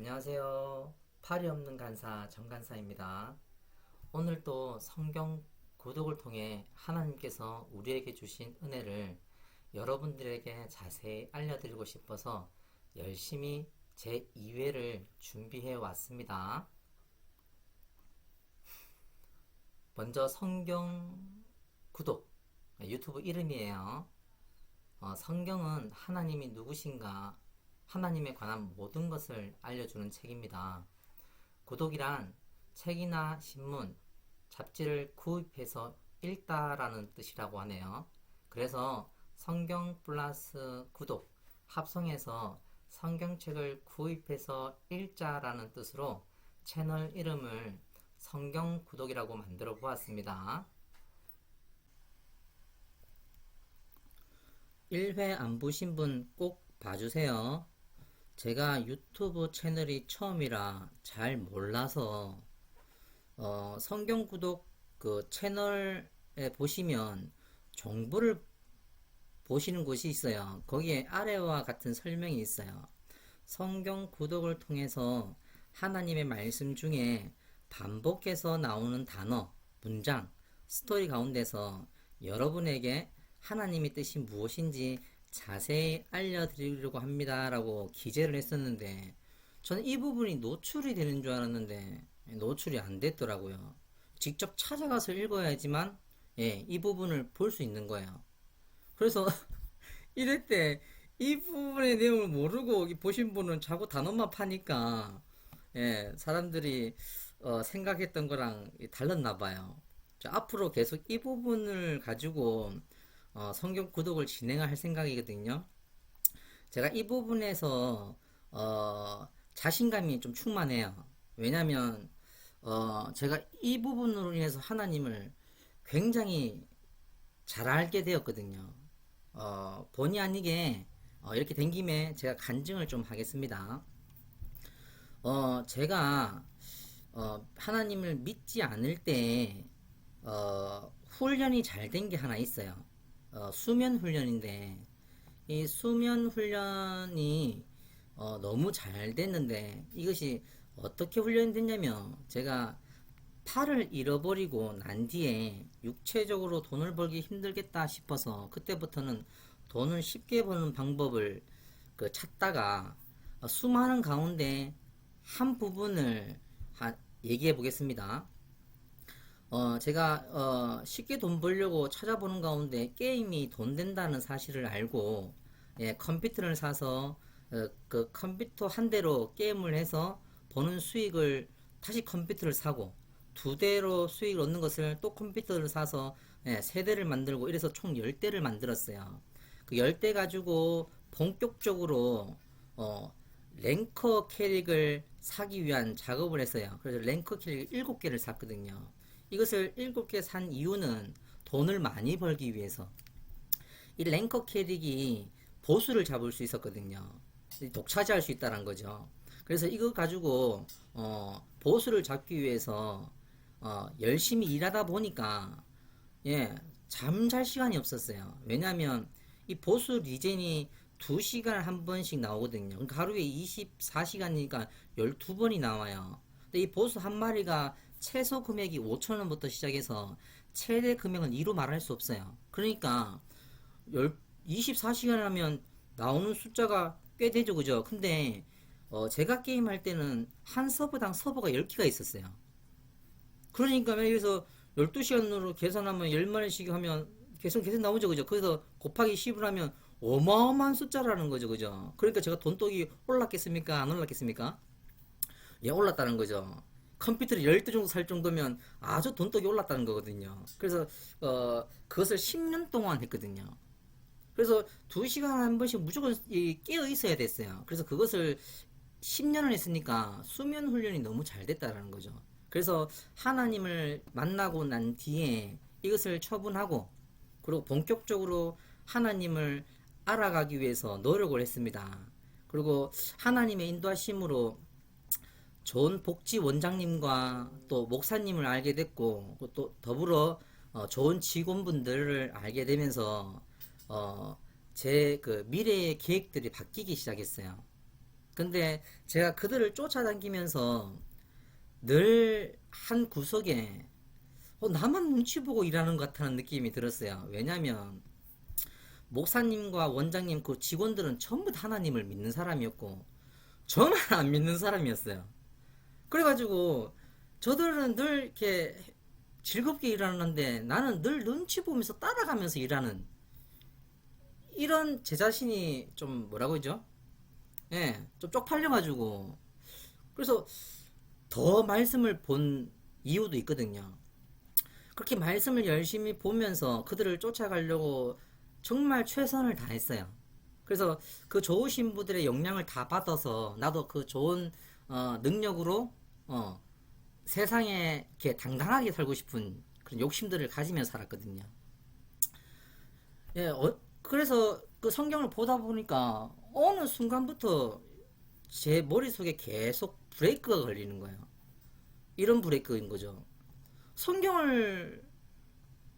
안녕하세요. 팔이 없는 간사 정간사입니다. 오늘 또 성경 구독을 통해 하나님께서 우리에게 주신 은혜를 여러분들에게 자세히 알려드리고 싶어서 열심히 제 2회를 준비해 왔습니다. 먼저 성경 구독, 유튜브 이름이에요. 성경은 하나님이 누구신가, 하나님에 관한 모든 것을 알려주는 책입니다. 구독이란 책이나 신문, 잡지를 구입해서 읽다라는 뜻이라고 하네요. 그래서 성경 플러스 구독, 합성해서 성경책을 구입해서 읽자라는 뜻으로 채널 이름을 성경 구독이라고 만들어 보았습니다. 1회 안 보신 분 꼭 봐주세요. 제가 유튜브 채널이 처음이라 잘 몰라서 성경 구독 그 채널에 보시면 정보를 보시는 곳이 있어요. 거기에 아래와 같은 설명이 있어요. 성경 구독을 통해서 하나님의 말씀 중에 반복해서 나오는 단어, 문장, 스토리 가운데서 여러분에게 하나님의 뜻이 무엇인지 자세히 알려드리려고 합니다 라고 기재를 했었는데, 저는 이 부분이 노출이 되는 줄 알았는데 노출이 안 됐더라고요. 직접 찾아가서 읽어야지만 이 부분을 볼 수 있는 거예요. 그래서 이럴 때 이 부분의 내용을 모르고 보신 분은 자꾸 단어만 파니까 사람들이 생각했던 거랑 달랐나 봐요. 앞으로 계속 이 부분을 가지고 성경 구독을 진행할 생각이거든요. 제가 이 부분에서 자신감이 좀 충만해요. 왜냐면 제가 이 부분으로 인해서 하나님을 굉장히 잘 알게 되었거든요. 본의 아니게 이렇게 된 김에 제가 간증을 좀 하겠습니다. 제가 하나님을 믿지 않을 때 훈련이 잘 된 게 하나 있어요. 수면 훈련인데 이 수면 훈련이 너무 잘 됐는데, 이것이 어떻게 훈련이 됐냐면, 제가 팔을 잃어버리고 난 뒤에 육체적으로 돈을 벌기 힘들겠다 싶어서 그때부터는 돈을 쉽게 버는 방법을 찾다가 수많은 가운데 한 부분을 얘기해 보겠습니다. 제가 쉽게 돈 벌려고 찾아보는 가운데 게임이 돈 된다는 사실을 알고 컴퓨터를 사서 그 컴퓨터 한 대로 게임을 해서 버는 수익을 다시 컴퓨터를 사고, 두 대로 수익을 얻는 것을 또 컴퓨터를 사서 세 대를 만들고, 이래서 총 10대를 만들었어요. 그 10대 가지고 본격적으로 랭커 캐릭을 사기 위한 작업을 했어요. 그래서 랭커 캐릭 7개를 샀거든요. 이것을 7개 산 이유는 돈을 많이 벌기 위해서. 이 랭커 캐릭이 보스를 잡을 수 있었거든요. 독차지할 수 있다는 거죠. 그래서 이거 가지고 보스를 잡기 위해서 열심히 일하다 보니까 잠잘 시간이 없었어요. 왜냐하면 이 보스 리젠이 2시간에 한 번씩 나오거든요. 그러니까 하루에 24시간이니까 12번이 나와요. 근데 이 보스 한 마리가 최소 금액이 5,000원부터 시작해서 최대 금액은 2로 말할 수 없어요. 그러니까 24시간 하면 나오는 숫자가 꽤 되죠, 그죠? 근데 제가 게임할 때는 한 서버당 서버가 10개가 있었어요. 그러니까 여기서 12시간으로 계산하면 10마리씩 하면 계산 나오죠, 그죠? 그래서 곱하기 10을 하면 어마어마한 숫자라는 거죠, 그죠? 그러니까 제가 돈독이 올랐겠습니까? 안 올랐겠습니까? 올랐다는 거죠. 컴퓨터를 10대 정도 살 정도면 아주 돈독이 올랐다는 거거든요. 그래서 그것을 10년 동안 했거든요. 그래서 2시간 한 번씩 무조건 깨어 있어야 됐어요. 그래서 그것을 10년을 했으니까 수면 훈련이 너무 잘 됐다라는 거죠. 그래서 하나님을 만나고 난 뒤에 이것을 처분하고, 그리고 본격적으로 하나님을 알아가기 위해서 노력을 했습니다. 그리고 하나님의 인도하심으로 좋은 복지 원장님과 또 목사님을 알게 됐고, 또 더불어 좋은 직원분들을 알게 되면서 제 그 미래의 계획들이 바뀌기 시작했어요. 근데 제가 그들을 쫓아다니면서 늘 한 구석에 나만 눈치 보고 일하는 것 같다는 느낌이 들었어요. 왜냐면 목사님과 원장님 그 직원들은 전부 다 하나님을 믿는 사람이었고 저만 안 믿는 사람이었어요. 그래가지고 저들은 늘 이렇게 즐겁게 일하는데 나는 늘 눈치 보면서 따라가면서 일하는 이런 제 자신이 좀 뭐라고 하죠? 예, 좀 쪽팔려가지고 그래서 더 말씀을 본 이유도 있거든요. 그렇게 말씀을 열심히 보면서 그들을 쫓아가려고 정말 최선을 다했어요. 그래서 그 좋으신 분들의 영향을 다 받아서 나도 그 좋은 능력으로 어, 세상에 이렇게 당당하게 살고 싶은 그런 욕심들을 가지며 살았거든요. 예, 그래서 그 성경을 보다 보니까 어느 순간부터 제 머릿속에 계속 브레이크가 걸리는 거예요. 이런 브레이크인 거죠. 성경을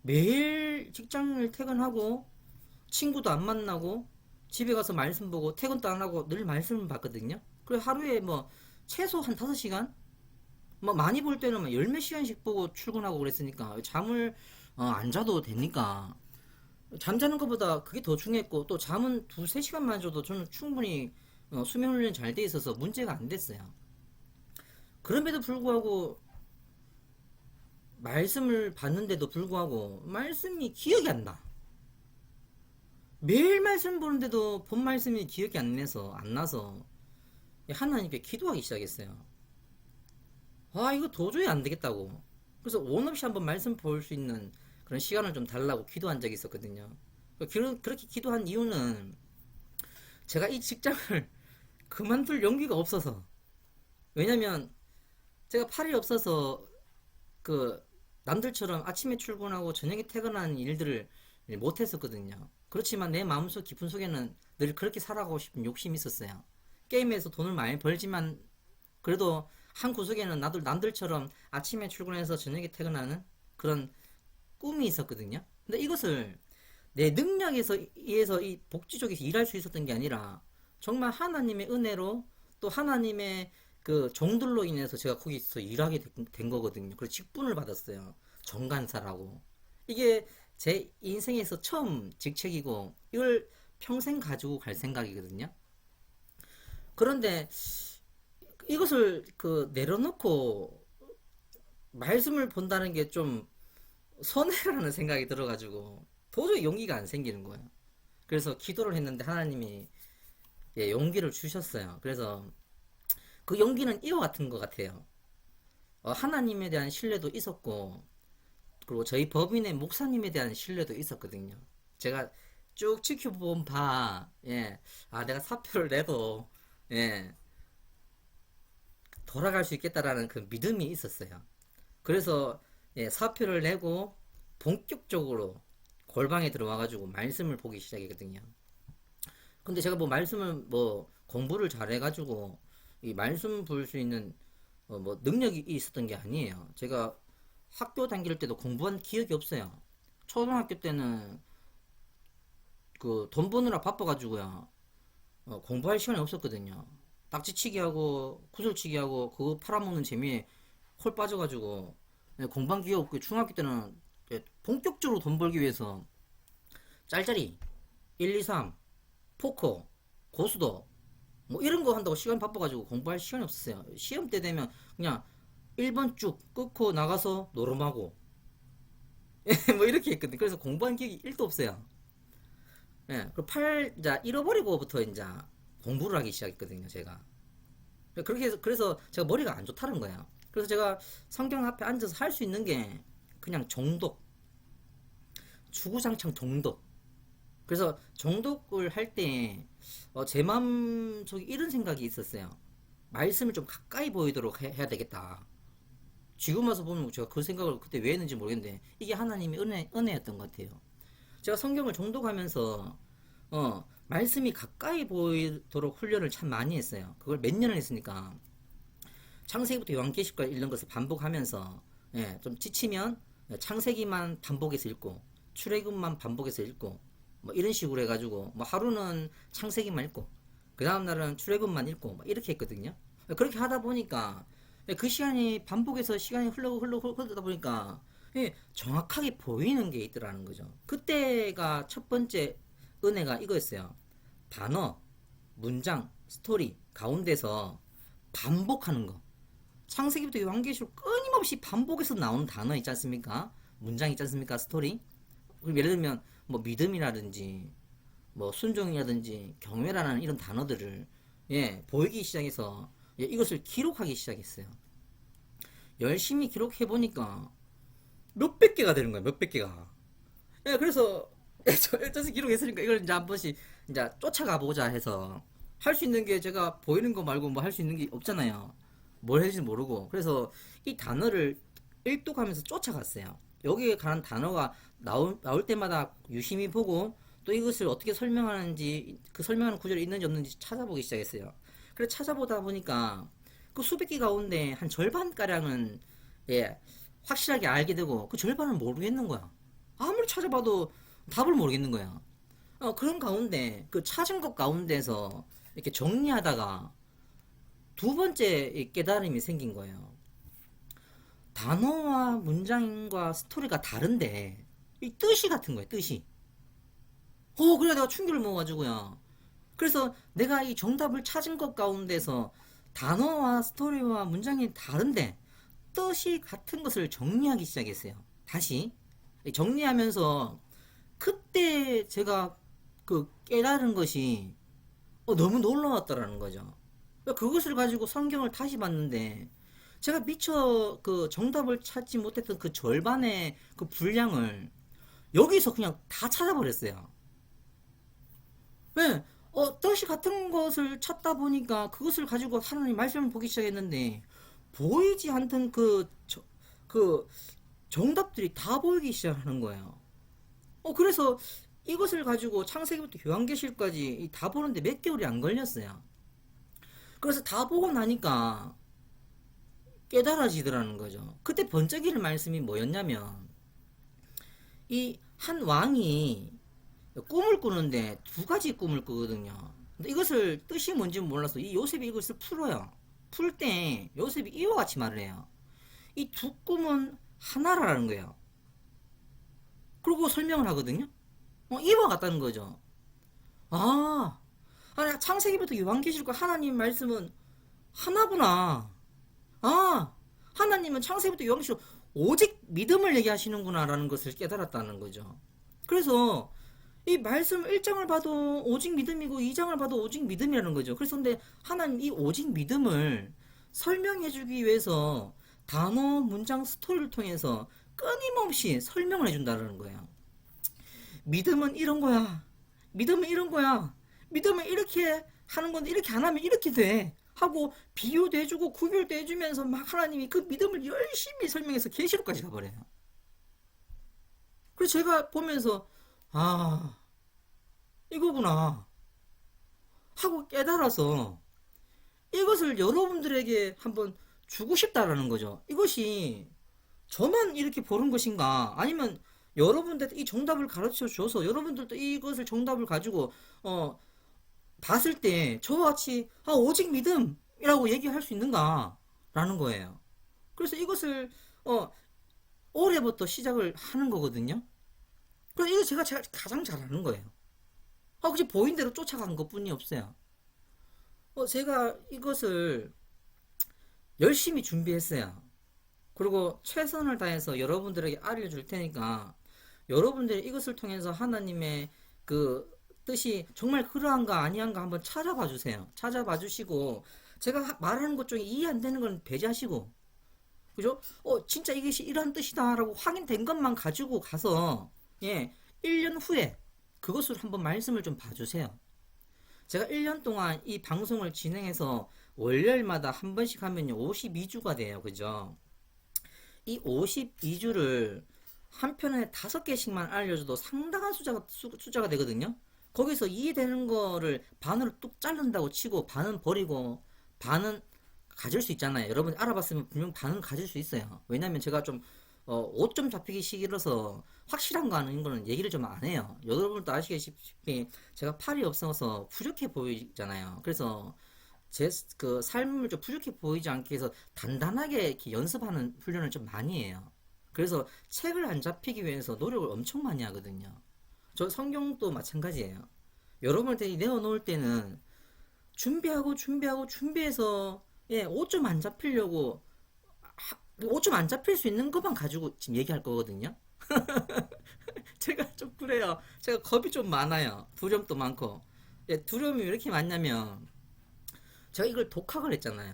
매일 직장을 퇴근하고 친구도 안 만나고 집에 가서 말씀 보고 퇴근도 안 하고 늘 말씀을 봤거든요. 그리고 하루에 뭐 최소 한 5시간? 뭐 많이 볼 때는 뭐 열 몇 시간씩 보고 출근하고 그랬으니까 잠을 안 자도 되니까 잠자는 것보다 그게 더 중요했고 또 잠은 2, 3시간만 자도 저는 충분히 수면 훈련이 잘 돼 있어서 문제가 안 됐어요. 그럼에도 불구하고 말씀을 봤는데도 불구하고 말씀이 기억이 안 나. 매일 말씀 보는데도 본 말씀이 기억이 안 나서 하나님께 기도하기 시작했어요. 아, 이거 도저히 안 되겠다고. 그래서 원 없이 한번 말씀 볼 수 있는 그런 시간을 좀 달라고 기도한 적이 있었거든요. 그렇게 기도한 이유는 제가 이 직장을 그만둘 용기가 없어서. 왜냐면 제가 팔이 없어서 그 남들처럼 아침에 출근하고 저녁에 퇴근하는 일들을 못 했었거든요. 그렇지만 내 마음속 깊은 속에는 늘 그렇게 살아가고 싶은 욕심이 있었어요. 게임에서 돈을 많이 벌지만 그래도 한 구석에는 나도 남들처럼 아침에 출근해서 저녁에 퇴근하는 그런 꿈이 있었거든요. 근데 이것을 내 능력에서 의해서 이 복지 쪽에서 일할 수 있었던 게 아니라 정말 하나님의 은혜로 또 하나님의 그 종들로 인해서 제가 거기서 일하게 된 거거든요. 그래서 직분을 받았어요. 정간사라고. 이게 제 인생에서 처음 직책이고 이걸 평생 가지고 갈 생각이거든요. 그런데 이것을 그 내려놓고 말씀을 본다는 게 좀 손해라는 생각이 들어가지고 도저히 용기가 안 생기는 거예요. 그래서 기도를 했는데 하나님이 용기를 주셨어요. 그래서 그 용기는 이와 같은 것 같아요. 하나님에 대한 신뢰도 있었고 그리고 저희 법인의 목사님에 대한 신뢰도 있었거든요. 제가 쭉 지켜본 바, 내가 사표를 내도, 돌아갈 수 있겠다라는 그 믿음이 있었어요. 그래서, 사표를 내고 본격적으로 골방에 들어와가지고 말씀을 보기 시작했거든요. 근데 제가 뭐 말씀을 뭐 공부를 잘해가지고 이 말씀 볼 수 있는 뭐 능력이 있었던 게 아니에요. 제가 학교 다닐 때도 공부한 기억이 없어요. 초등학교 때는 그 돈 버느라 바빠가지고요. 공부할 시간이 없었거든요. 딱지치기 하고 구슬치기 하고 그거 팔아먹는 재미에 홀 빠져가지고 공부한 기억 없고 중학교 때는 본격적으로 돈 벌기 위해서 짤짤이 1, 2, 3 포커 고수도 뭐 이런 거 한다고 시간 바빠가지고 공부할 시간이 없었어요. 시험 때 되면 그냥 1번 쭉 끊고 나가서 노름하고 뭐 이렇게 했거든요. 그래서 공부한 기억이 1도 없어요. 이제 잃어버리고부터 이제 공부를 하기 시작했거든요, 제가. 그렇게 해서, 그래서 제가 머리가 안 좋다는 거예요. 그래서 제가 성경 앞에 앉아서 할 수 있는 게 그냥 정독, 주구장창 정독. 그래서 정독을 할 때, 제 마음속에 이런 생각이 있었어요. 말씀을 좀 가까이 보이도록 해야 되겠다. 지금 와서 보면 제가 그 생각을 그때 왜 했는지 모르겠는데, 이게 하나님의 은혜였던 것 같아요. 제가 성경을 정독하면서 말씀이 가까이 보이도록 훈련을 참 많이 했어요. 그걸 몇 년을 했으니까 창세기부터 요한계시까지 읽는 것을 반복하면서 좀 지치면 창세기만 반복해서 읽고 출애굽만 반복해서 읽고 뭐 이런 식으로 해가지고 뭐 하루는 창세기만 읽고 그 다음날은 출애굽만 읽고 막 이렇게 했거든요. 그렇게 하다 보니까 그 시간이 반복해서 시간이 흘러다 보니까 정확하게 보이는 게 있더라는 거죠. 그때가 첫 번째 은혜가 이거였어요. 단어, 문장, 스토리 가운데서 반복하는 거. 창세기부터 요한계시록 끊임없이 반복해서 나오는 단어 있지 않습니까? 문장 있지 않습니까? 스토리. 그럼 예를 들면 뭐 믿음이라든지 뭐 순종이라든지 경외라는 이런 단어들을 보이기 시작해서 이것을 기록하기 시작했어요. 열심히 기록해 보니까 몇백 개가 되는 거예요. 몇백 개가. 그래서 저서 기록했으니까 이걸 이제 한 번씩 이제 쫓아가 보자 해서 할 수 있는 게 제가 보이는 거 말고 뭐 할 수 있는 게 없잖아요. 뭘 해야 될지 모르고. 그래서 이 단어를 일독하면서 쫓아갔어요. 여기에 관한 단어가 나올 때마다 유심히 보고 또 이것을 어떻게 설명하는지 그 설명하는 구절이 있는지 없는지 찾아보기 시작했어요. 그래서 찾아보다 보니까 그 수백 개 가운데 한 절반가량은 확실하게 알게 되고 그 절반은 모르겠는 거야. 아무리 찾아봐도 답을 모르겠는 거야. 그런 가운데 그 찾은 것 가운데서 이렇게 정리하다가 두 번째 깨달음이 생긴 거예요. 단어와 문장과 스토리가 다른데 이 뜻이 같은 거예요. 뜻이. 그래 내가 충격을 먹어가지고요. 그래서 내가 이 정답을 찾은 것 가운데서 단어와 스토리와 문장이 다른데 뜻이 같은 것을 정리하기 시작했어요. 다시 정리하면서 그때 제가 그 깨달은 것이 너무 놀라웠더라는 거죠. 그것을 가지고 성경을 다시 봤는데 제가 미처 그 정답을 찾지 못했던 그 절반의 그 분량을 여기서 그냥 다 찾아버렸어요. 왜? 뜻이 같은 것을 찾다 보니까 그것을 가지고 하나님 말씀을 보기 시작했는데 보이지 않던 그 정답들이 다 보이기 시작하는 거예요. 그래서 이것을 가지고 창세기부터 요한계시록까지 다 보는데 몇 개월이 안 걸렸어요. 그래서 다 보고 나니까 깨달아지더라는 거죠. 그때 번쩍이는 말씀이 뭐였냐면 이 한 왕이 꿈을 꾸는데 두 가지 꿈을 꾸거든요. 근데 이것을 뜻이 뭔지 몰라서 이 요셉이 이것을 풀어요. 풀 때 요셉이 이와 같이 말을 해요. 이 두 꿈은 하나라는 거예요. 그리고 설명을 하거든요. 이와 같다는 거죠. 창세기부터 요한계시록과 하나님 말씀은 하나구나. 하나님은 창세기부터 요한계시록 오직 믿음을 얘기하시는구나라는 것을 깨달았다는 거죠. 그래서 이 말씀 1장을 봐도 오직 믿음이고 2장을 봐도 오직 믿음이라는 거죠. 그래서 근데 하나님 이 오직 믿음을 설명해 주기 위해서 단어, 문장, 스토리를 통해서 끊임없이 설명을 해준다는 거예요. 믿음은 이런 거야. 믿음은 이런 거야. 믿음은 이렇게 하는 건데 이렇게 안 하면 이렇게 돼. 하고 비유도 해주고 구별도 해주면서 막 하나님이 그 믿음을 열심히 설명해서 계시록까지 가버려요. 그래서 제가 보면서 이거구나 하고 깨달아서 이것을 여러분들에게 한번 주고 싶다라는 거죠. 이것이 저만 이렇게 보는 것인가 아니면 여러분들 이 정답을 가르쳐 줘서 여러분들도 이것을 정답을 가지고 봤을 때 저와 같이 오직 믿음이라고 얘기할 수 있는가 라는 거예요. 그래서 이것을 올해부터 시작을 하는 거거든요. 그래서 이거 제가 가장 잘하는 거예요. 그치 보인 대로 쫓아간 것 뿐이 없어요. 제가 이것을 열심히 준비했어요. 그리고 최선을 다해서 여러분들에게 알려줄 테니까 여러분들이 이것을 통해서 하나님의 그 뜻이 정말 그러한가 아니한가 한번 찾아봐 주세요. 찾아봐 주시고 제가 말하는 것 중에 이해 안 되는 건 배제하시고 그죠? 진짜 이것이 이러한 뜻이다라고 확인된 것만 가지고 가서 1년 후에 그것으로 한번 말씀을 좀 봐주세요. 제가 1년 동안 이 방송을 진행해서 월요일마다 한 번씩 하면요 52주가 돼요. 그죠? 이 52주를 한 편에 5개씩만 알려줘도 상당한 숫자가 되거든요. 거기서 이해되는 거를 반으로 뚝 자른다고 치고 반은 버리고 반은 가질 수 있잖아요. 여러분이 알아봤으면 분명 반은 가질 수 있어요. 왜냐면 제가 좀 옷 좀 잡히기 싫어서 확실한 거 아닌 거는 얘기를 좀 안 해요. 여러분도 아시다시피 제가 팔이 없어서 부족해 보이잖아요. 그래서 제 그 삶을 좀 부족해 보이지 않게 해서 단단하게 이렇게 연습하는 훈련을 좀 많이 해요. 그래서 책을 안 잡히기 위해서 노력을 엄청 많이 하거든요. 저 성경도 마찬가지예요. 여러분들이 내어놓을 때는 준비해서 예, 옷 좀 안 잡히려고 옷 좀 안 잡힐 수 있는 것만 가지고 지금 얘기할 거거든요. 제가 좀 그래요. 제가 겁이 좀 많아요. 두려움도 많고. 예, 두려움이 왜 이렇게 많냐면 제가 이걸 독학을 했잖아요.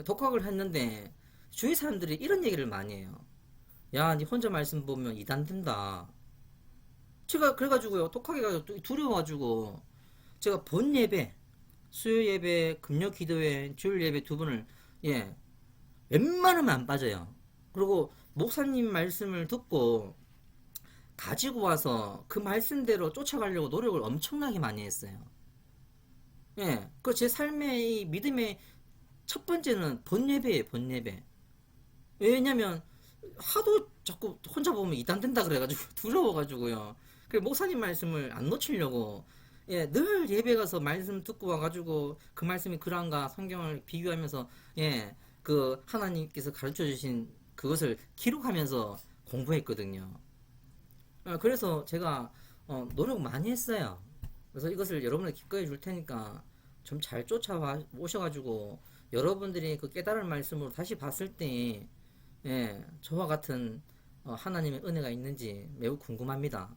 독학을 했는데 주위 사람들이 이런 얘기를 많이 해요. 야, 니 혼자 말씀 보면 이단 된다. 제가 그래가지고요. 독학해가지고 두려워가지고 제가 본 예배, 수요 예배, 금요 기도회, 주일 예배 두 번을 예, 웬만하면 안 빠져요. 그리고 목사님 말씀을 듣고 가지고 와서 그 말씀대로 쫓아가려고 노력을 엄청나게 많이 했어요. 예, 그 제 삶의 이 믿음의 첫 번째는 본 예배예요, 본 예배. 왜냐면 하도 자꾸 혼자 보면 이단된다 그래가지고 두려워가지고요. 그 목사님 말씀을 안 놓치려고 예, 늘 예배 가서 말씀 듣고 와가지고 그 말씀이 그런가 성경을 비교하면서 예, 그 하나님께서 가르쳐 주신 그것을 기록하면서 공부했거든요. 그래서 제가 노력 많이 했어요. 그래서 이것을 여러분들 기꺼이 줄 테니까 좀 잘 쫓아와 오셔가지고 여러분들이 그 깨달은 말씀으로 다시 봤을 때 예, 저와 같은 하나님의 은혜가 있는지 매우 궁금합니다.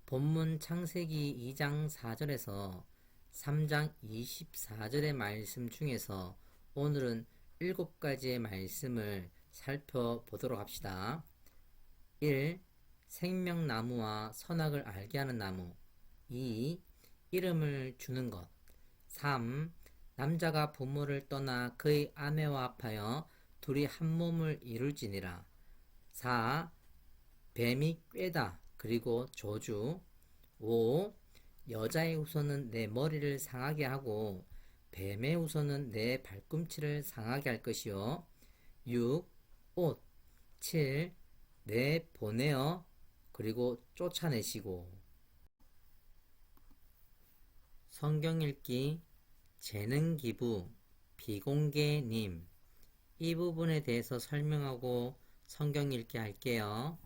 본문 창세기 2장 4절에서 3장 24절의 말씀 중에서 오늘은 7가지의 말씀을 살펴보도록 합시다. 1. 생명나무와 선악을 알게 하는 나무. 2. 이름을 주는 것. 3. 남자가 부모를 떠나 그의 아내와 합하여 둘이 한 몸을 이룰지니라. 4. 뱀이 꾀다. 그리고 저주. 5. 여자의 후손은 내 머리를 상하게 하고 뱀의 후손은 내 발꿈치를 상하게 할 것이요. 6. 옷. 7. 내 보내어 그리고 쫓아내시고. 성경 읽기 재능 기부 비공개님, 이 부분에 대해서 설명하고 성경 읽기 할게요.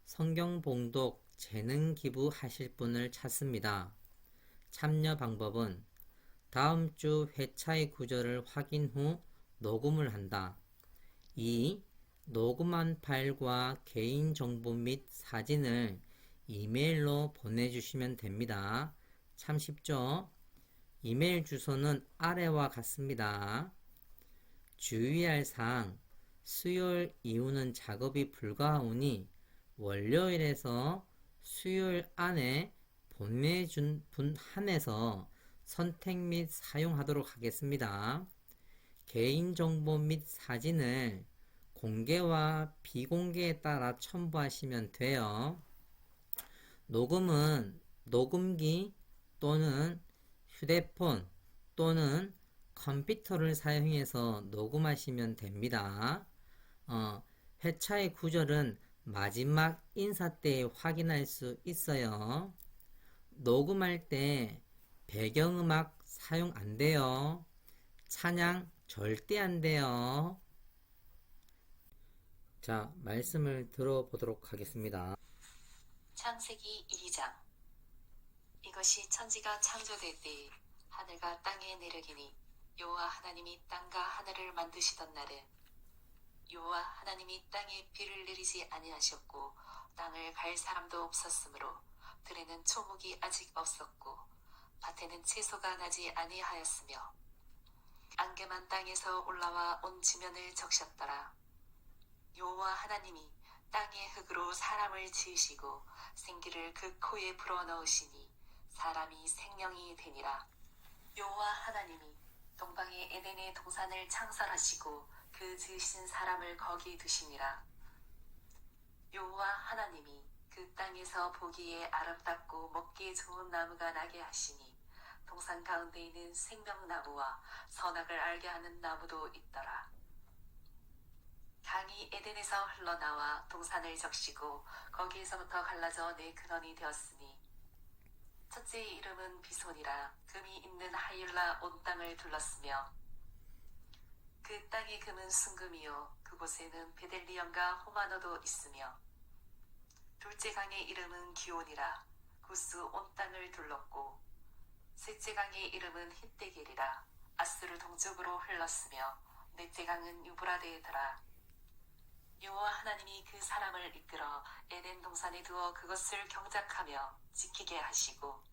성경 봉독 재능 기부 하실 분을 찾습니다. 참여 방법은 다음 주 회차의 구절을 확인 후 녹음을 한다. 2. 녹음한 파일과 개인정보 및 사진을 이메일로 보내주시면 됩니다. 참 쉽죠? 이메일 주소는 아래와 같습니다. 주의할 사항, 수요일 이후는 작업이 불가하오니 월요일에서 수요일 안에 보내준 분 한해서 선택 및 사용하도록 하겠습니다. 개인정보 및 사진을 공개와 비공개에 따라 첨부하시면 돼요. 녹음은 녹음기 또는 휴대폰 또는 컴퓨터를 사용해서 녹음하시면 됩니다. 회차의 구절은 마지막 인사 때 확인할 수 있어요. 녹음할 때 배경음악 사용 안 돼요. 찬양 절대 안 돼요. 자, 말씀을 들어보도록 하겠습니다. 창세기 2장. 이것이 천지가 창조될 때에 하늘과 땅에 내려기니 여호와 하나님이 땅과 하늘을 만드시던 날에 여호와 하나님이 땅에 비를 내리지 아니하셨고 땅을 갈 사람도 없었으므로 들에는 초목이 아직 없었고 밭에는 채소가 나지 아니하였으며 안개만 땅에서 올라와 온 지면을 적셨더라. 여호와 하나님이 땅의 흙으로 사람을 지으시고 생기를 그 코에 불어넣으시니 사람이 생명이 되니라. 여호와 하나님이 동방의 에덴의 동산을 창설하시고 그 지으신 사람을 거기 두시니라. 여호와 하나님이 그 땅에서 보기에 아름답고 먹기에 좋은 나무가 나게 하시니 동산 가운데 있는 생명나무와 선악을 알게 하는 나무도 있더라. 강이 에덴에서 흘러나와 동산을 적시고 거기에서부터 갈라져 네 근원이 되었으니 첫째의 이름은 비손이라. 금이 있는 하율라 온 땅을 둘렀으며 그 땅의 금은 순금이요 그곳에는 베델리엄과 호마노도 있으며 둘째 강의 이름은 기온이라. 구스 온 땅을 둘렀고 셋째 강의 이름은 힛데겔이라. 아스루 동쪽으로 흘렀으며 넷째 강은 유브라데더라. 여호와 하나님이 그 사람을 이끌어 에덴 동산에 두어 그것을 경작하며 지키게 하시고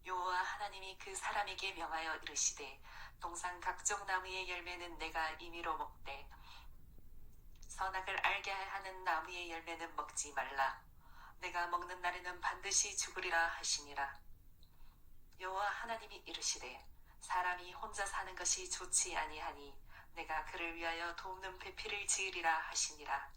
여호와 하나님이 그 사람에게 명하여 이르시되 동산 각종 나무의 열매는 내가 임의로 먹되 선악을 알게 하는 나무의 열매는 먹지 말라. 내가 먹는 날에는 반드시 죽으리라 하시니라. 여호와 하나님이 이르시되 사람이 혼자 사는 것이 좋지 아니하니 내가 그를 위하여 돕는 배필을 지으리라 하시니라.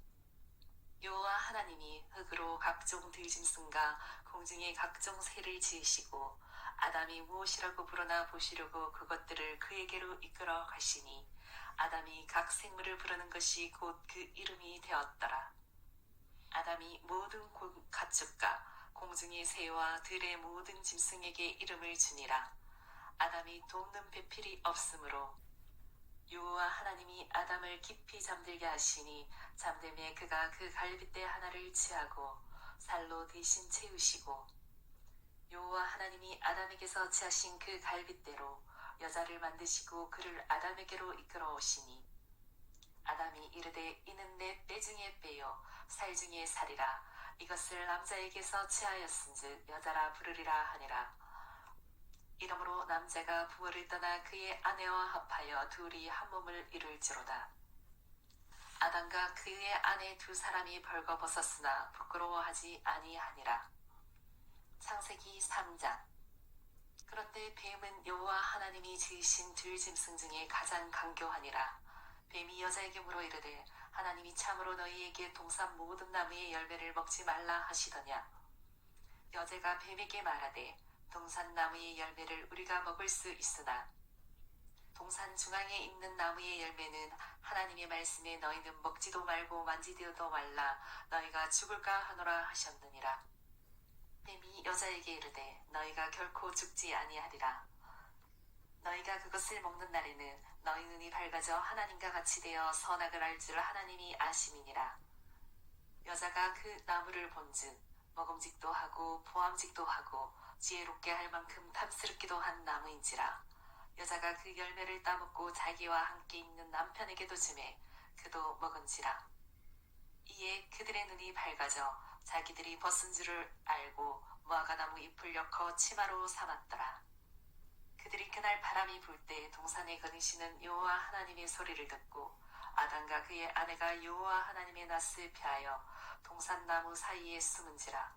여호와 하나님이 흙으로 각종 들짐승과 공중의 각종 새를 지으시고 아담이 무엇이라고 부르나 보시려고 그것들을 그에게로 이끌어 가시니 아담이 각 생물을 부르는 것이 곧 그 이름이 되었더라. 아담이 모든 가축과 공중의 새와 들의 모든 짐승에게 이름을 주니라. 아담이 돕는 배필이 없으므로 여호와 하나님이 아담을 깊이 잠들게 하시니 잠됨에 그가 그 갈빗대 하나를 취하고 살로 대신 채우시고 여호와 하나님이 아담에게서 취하신 그 갈빗대로 여자를 만드시고 그를 아담에게로 이끌어 오시니 아담이 이르되 이는 내 때 중에 빼요 살 중에 살이라. 이것을 남자에게서 취하였은즉 여자라 부르리라 하니라. 이러므로 남자가 부모를 떠나 그의 아내와 합하여 둘이 한 몸을 이룰지로다. 아담과 그의 아내 두 사람이 벌거벗었으나 부끄러워하지 아니하니라. 창세기 3장. 그런데 뱀은 여호와 하나님이 지으신 들짐승 중에 가장 강교하니라. 뱀이 여자에게 물어 이르되 하나님이 참으로 너희에게 동산 모든 나무의 열매를 먹지 말라 하시더냐. 여자가 뱀에게 말하되 동산 나무의 열매를 우리가 먹을 수 있으나 동산 중앙에 있는 나무의 열매는 하나님의 말씀에 너희는 먹지도 말고 만지지도 말라 너희가 죽을까 하노라 하셨느니라. 뱀이 여자에게 이르되 너희가 결코 죽지 아니하리라. 너희가 그것을 먹는 날에는 너희 눈이 밝아져 하나님과 같이 되어 선악을 알 줄 하나님이 아심이니라. 여자가 그 나무를 본즉 먹음직도 하고 보암직도 하고 지혜롭게 할 만큼 탐스럽기도 한 나무인지라. 여자가 그 열매를 따먹고 자기와 함께 있는 남편에게도 주매 그도 먹은지라. 이에 그들의 눈이 밝아져 자기들이 벗은 줄을 알고 무화과나무 잎을 엮어 치마로 삼았더라. 그들이 그날 바람이 불 때 동산에 거니시는 여호와 하나님의 소리를 듣고 아담과 그의 아내가 여호와 하나님의 낯을 피하여 동산나무 사이에 숨은지라.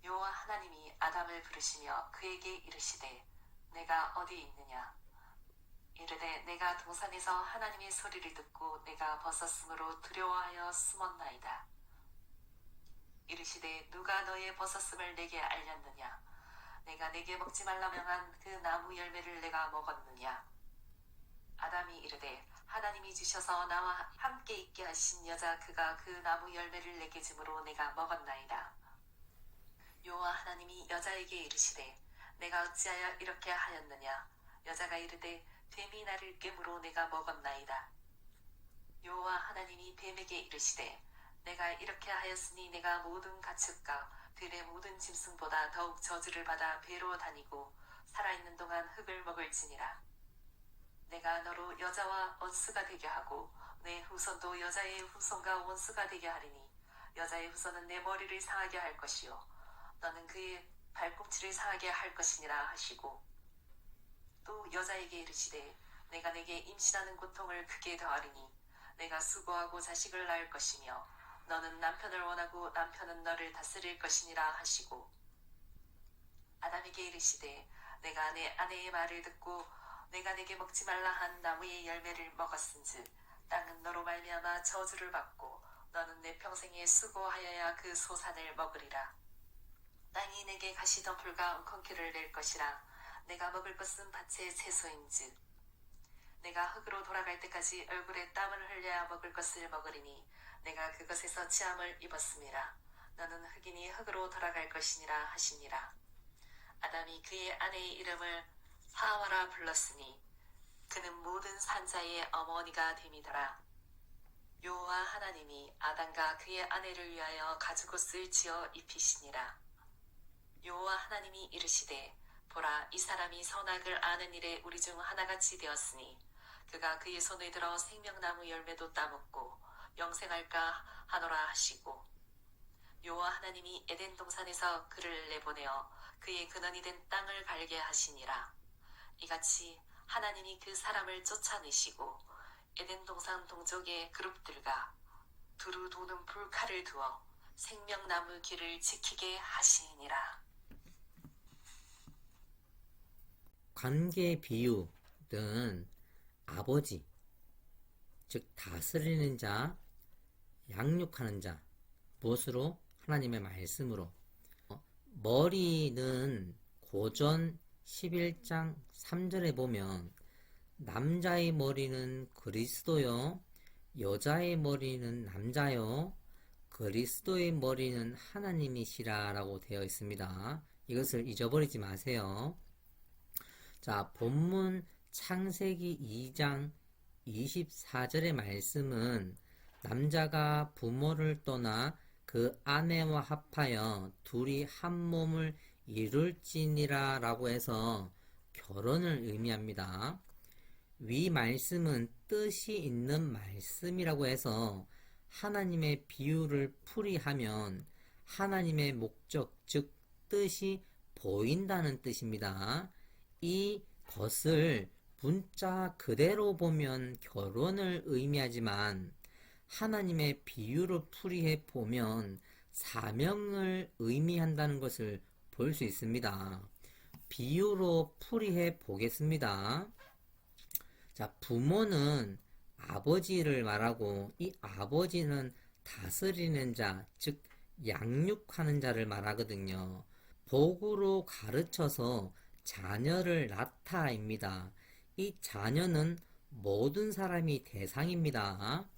여호와 하나님이 아담을 부르시며 그에게 이르시되 내가 어디 있느냐. 이르되 내가 동산에서 하나님의 소리를 듣고 내가 벗었으므로 두려워하여 숨었나이다. 이르시되 누가 너의 벗었음을 내게 알렸느냐. 내가 내게 먹지 말라 명한 그 나무 열매를 내가 먹었느냐. 아담이 이르되 하나님이 주셔서 나와 함께 있게 하신 여자 그가 그 나무 열매를 내게 주므로 내가 먹었나이다. 여호와 하나님이 여자에게 이르시되 내가 어찌하여 이렇게 하였느냐. 여자가 이르되 뱀이 나를 깨므로 내가 먹었나이다. 여호와 하나님이 뱀에게 이르시되 내가 이렇게 하였으니 내가 모든 가축과 들의 모든 짐승보다 더욱 저주를 받아 배로 다니고 살아있는 동안 흙을 먹을지니라. 내가 너로 여자와 원수가 되게 하고 내 후손도 여자의 후손과 원수가 되게 하리니 여자의 후손은 내 머리를 상하게 할 것이요 너는 그의 발꿈치를 상하게 할 것이니라 하시고 또 여자에게 이르시되 내가 내게 임신하는 고통을 크게 더하리니 내가 수고하고 자식을 낳을 것이며 너는 남편을 원하고 남편은 너를 다스릴 것이니라 하시고 아담에게 이르시되 내가 내 아내의 말을 듣고 내가 내게 먹지 말라 한 나무의 열매를 먹었은즉 땅은 너로 말미암아 저주를 받고 너는 내 평생에 수고하여야 그 소산을 먹으리라. 땅이 내게 가시덤불과 웅컨키를 낼 것이라. 내가 먹을 것은 밭의 채소인즉 내가 흙으로 돌아갈 때까지 얼굴에 땀을 흘려야 먹을 것을 먹으리니 내가 그것에서 치함을 입었음이라. 너는 흙이니 흙으로 돌아갈 것이니라 하시니라. 아담이 그의 아내의 이름을 하와라 불렀으니 그는 모든 산자의 어머니가 됨이더라. 여호와 하나님이 아담과 그의 아내를 위하여 가죽옷을 지어 입히시니라. 여호와 하나님이 이르시되 보라 이 사람이 선악을 아는 일에 우리 중 하나같이 되었으니 그가 그의 손에 들어 생명나무 열매도 따먹고 영생할까 하노라 하시고 여호와 하나님이 에덴 동산에서 그를 내보내어 그의 근원이 된 땅을 갈게 하시니라. 이같이 하나님이 그 사람을 쫓아내시고 에덴 동산 동쪽의 그룹들과 두루 도는 불칼을 두어 생명나무 길을 지키게 하시니라. 관계 비유는 아버지, 즉 다스리는 자, 양육하는 자, 무엇으로? 하나님의 말씀으로. 머리는 고전 11장 3절에 보면 남자의 머리는 그리스도요, 여자의 머리는 남자요, 그리스도의 머리는 하나님이시라 라고 되어 있습니다. 이것을 잊어버리지 마세요. 자, 본문 창세기 2장 24절의 말씀은 남자가 부모를 떠나 그 아내와 합하여 둘이 한 몸을 이룰지니라 라고 해서 결혼을 의미합니다. 위 말씀은 뜻이 있는 말씀이라고 해서 하나님의 비유를 풀이하면 하나님의 목적, 즉 뜻이 보인다는 뜻입니다. 이 것을 문자 그대로 보면 결혼을 의미하지만 하나님의 비유를 풀이해 보면 사명을 의미한다는 것을 볼 수 있습니다. 비유로 풀이해 보겠습니다. 자, 부모는 아버지를 말하고 이 아버지는 다스리는 자, 즉 양육하는 자를 말하거든요. 복으로 가르쳐서 자녀를 낳다입니다. 이 자녀는 모든 사람이 대상입니다.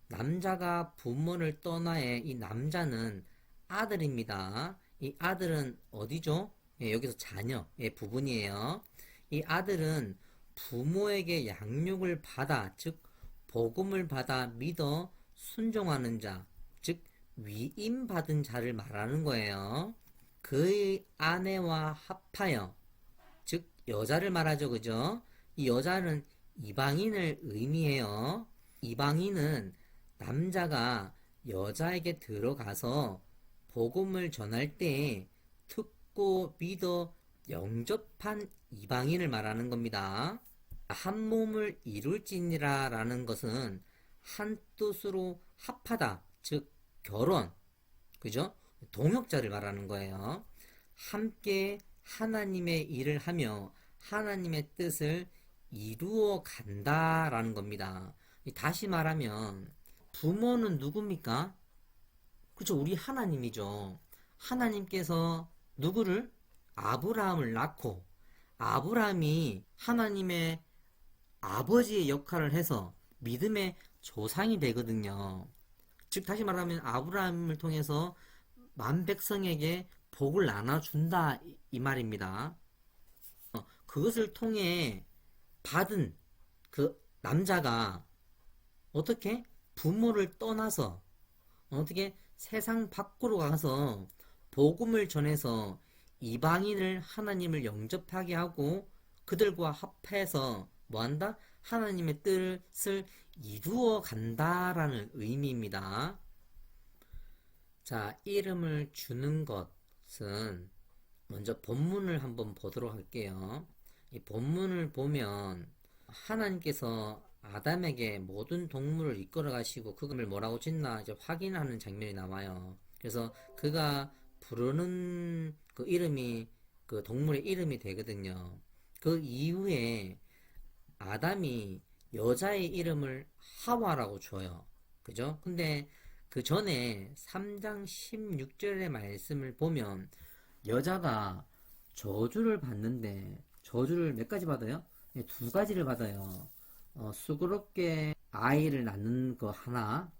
남자가 부모를 떠나에 이 남자는 아들입니다. 이 아들은 어디죠? 예, 여기서 자녀, 예, 부분이에요. 이 아들은 부모에게 양육을 받아, 즉 복음을 받아 믿어 순종하는 자, 즉 위임받은 자를 말하는 거예요. 그의 아내와 합하여, 즉 여자를 말하죠, 그죠? 이 여자는 이방인을 의미해요. 이방인은 남자가 여자에게 들어가서 복음을 전할 때 듣고 믿어 영접한 이방인을 말하는 겁니다. 한 몸을 이룰지니라 라는 것은 한 뜻으로 합하다, 즉 결혼, 그죠? 동역자를 말하는 거예요. 함께 하나님의 일을 하며 하나님의 뜻을 이루어 간다라는 겁니다. 다시 말하면 부모는 누굽니까? 그렇죠. 우리 하나님이죠. 하나님께서 누구를? 아브라함을 낳고 아브라함이 하나님의 아버지의 역할을 해서 믿음의 조상이 되거든요. 즉 다시 말하면 아브라함을 통해서 만백성에게 복을 나눠준다 이 말입니다. 그것을 통해 받은 그 남자가 어떻게 부모를 떠나서 어떻게 세상 밖으로 가서 복음을 전해서 이방인을 하나님을 영접하게 하고 그들과 합해서 뭐한다? 하나님의 뜻을 이루어 간다라는 의미입니다. 자, 이름을 주는 것은 먼저 본문을 한번 보도록 할게요. 이 본문을 보면 하나님께서 아담에게 모든 동물을 이끌어 가시고 그걸 뭐라고 짓나 이제 확인하는 장면이 나와요. 그래서 그가 부르는 그 이름이 그 동물의 이름이 되거든요. 그 이후에 아담이 여자의 이름을 하와라고 줘요. 그죠? 근데 그 전에 3장 16절의 말씀을 보면 여자가 저주를 받는데 저주를 몇 가지 받아요? 예, 두 가지를 받아요. 수고롭게 아이를 낳는 거 하나,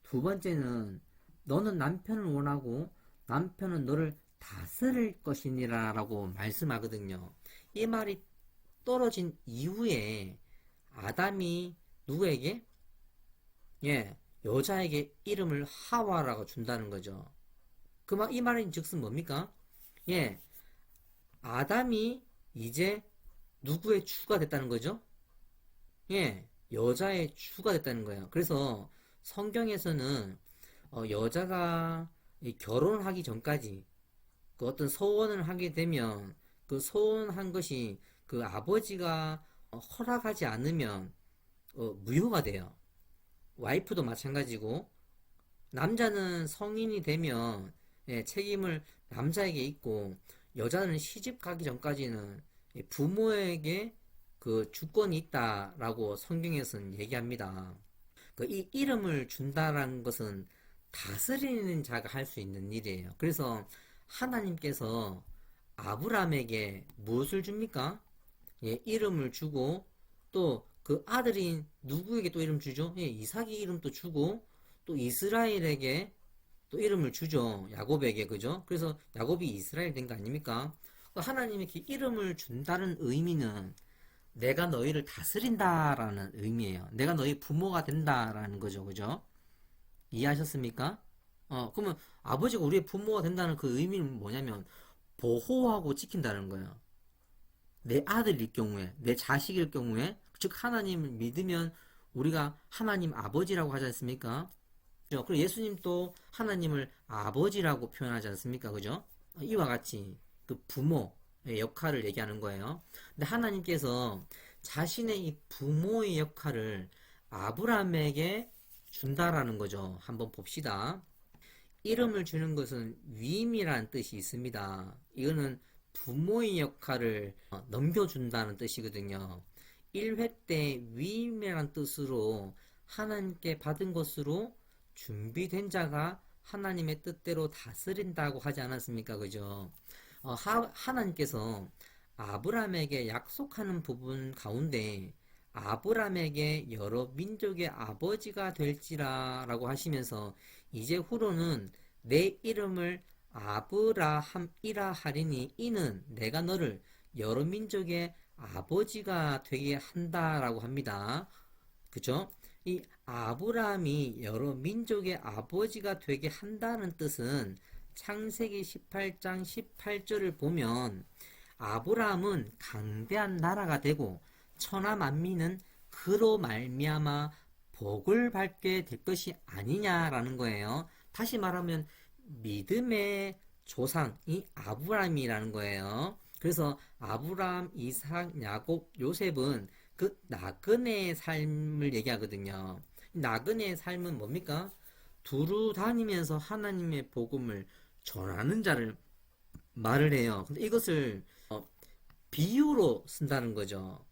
두 번째는 너는 남편을 원하고 남편은 너를 다스릴 것이니라 라고 말씀하거든요. 이 말이 떨어진 이후에 아담이 누구에게? 예, 여자에게 이름을 하와라고 준다는 거죠. 이 말인 즉슨 뭡니까? 예, 아담이 이제 누구의 주가 됐다는 거죠? 예, 여자의 주가 됐다는 거예요. 그래서 성경에서는 여자가 이 결혼하기 전까지 그 어떤 소원을 하게 되면 그 소원한 것이 그 아버지가 허락하지 않으면 무효가 돼요. 와이프도 마찬가지고 남자는 성인이 되면 예, 책임을 남자에게 있고 여자는 시집 가기 전까지는 부모에게 그 주권이 있다라고 성경에서는 얘기합니다. 이 이름을 준다라는 것은 다스리는 자가 할 수 있는 일이에요. 그래서 하나님께서 아브라함에게 무엇을 줍니까? 예, 이름을 주고 또 그 아들인 누구에게 또 이름 주죠? 예, 이삭이 이름도 주고 또 이스라엘에게 또 이름을 주죠. 야곱에게 그죠? 그래서 야곱이 이스라엘 된 거 아닙니까? 하나님이 이렇게 이름을 준다는 의미는 내가 너희를 다스린다라는 의미예요. 내가 너희 부모가 된다라는 거죠. 그죠? 이해하셨습니까? 그러면 아버지가 우리의 부모가 된다는 그 의미는 뭐냐면 보호하고 지킨다는 거예요. 내 아들일 경우에, 내 자식일 경우에, 즉 하나님을 믿으면 우리가 하나님 아버지라고 하지 않습니까? 그죠? 그리고 예수님도 하나님을 아버지라고 표현하지 않습니까? 그죠? 이와 같이 그 부모의 역할을 얘기하는 거예요. 근데 하나님께서 자신의 이 부모의 역할을 아브라함에게 준다라는 거죠. 한번 봅시다. 이름을 주는 것은 위임이라는 뜻이 있습니다. 이거는 부모의 역할을 넘겨준다는 뜻이거든요. 1회 때 위임이라는 뜻으로 하나님께 받은 것으로 준비된 자가 하나님의 뜻대로 다스린다고 하지 않았습니까? 그죠? 하나님께서 아브라함에게 약속하는 부분 가운데 아브라함에게 여러 민족의 아버지가 될지라 라고 하시면서 이제 후로는 내 이름을 아브라함이라 하리니 이는 내가 너를 여러 민족의 아버지가 되게 한다라고 합니다. 그죠? 이 아브라함이 여러 민족의 아버지가 되게 한다는 뜻은 창세기 18장 18절을 보면 아브라함은 강대한 나라가 되고 천하 만민은 그로 말미암아 복을 받게 될 것이 아니냐라는 거예요. 다시 말하면 믿음의 조상이 아브라함이라는 거예요. 그래서 아브라함, 이삭, 야곱, 요셉은 그 나그네의 삶을 얘기하거든요. 나그네의 삶은 뭡니까? 두루 다니면서 하나님의 복음을 전하는 자를 말을 해요. 근데 이것을 비유로 쓴다는 거죠.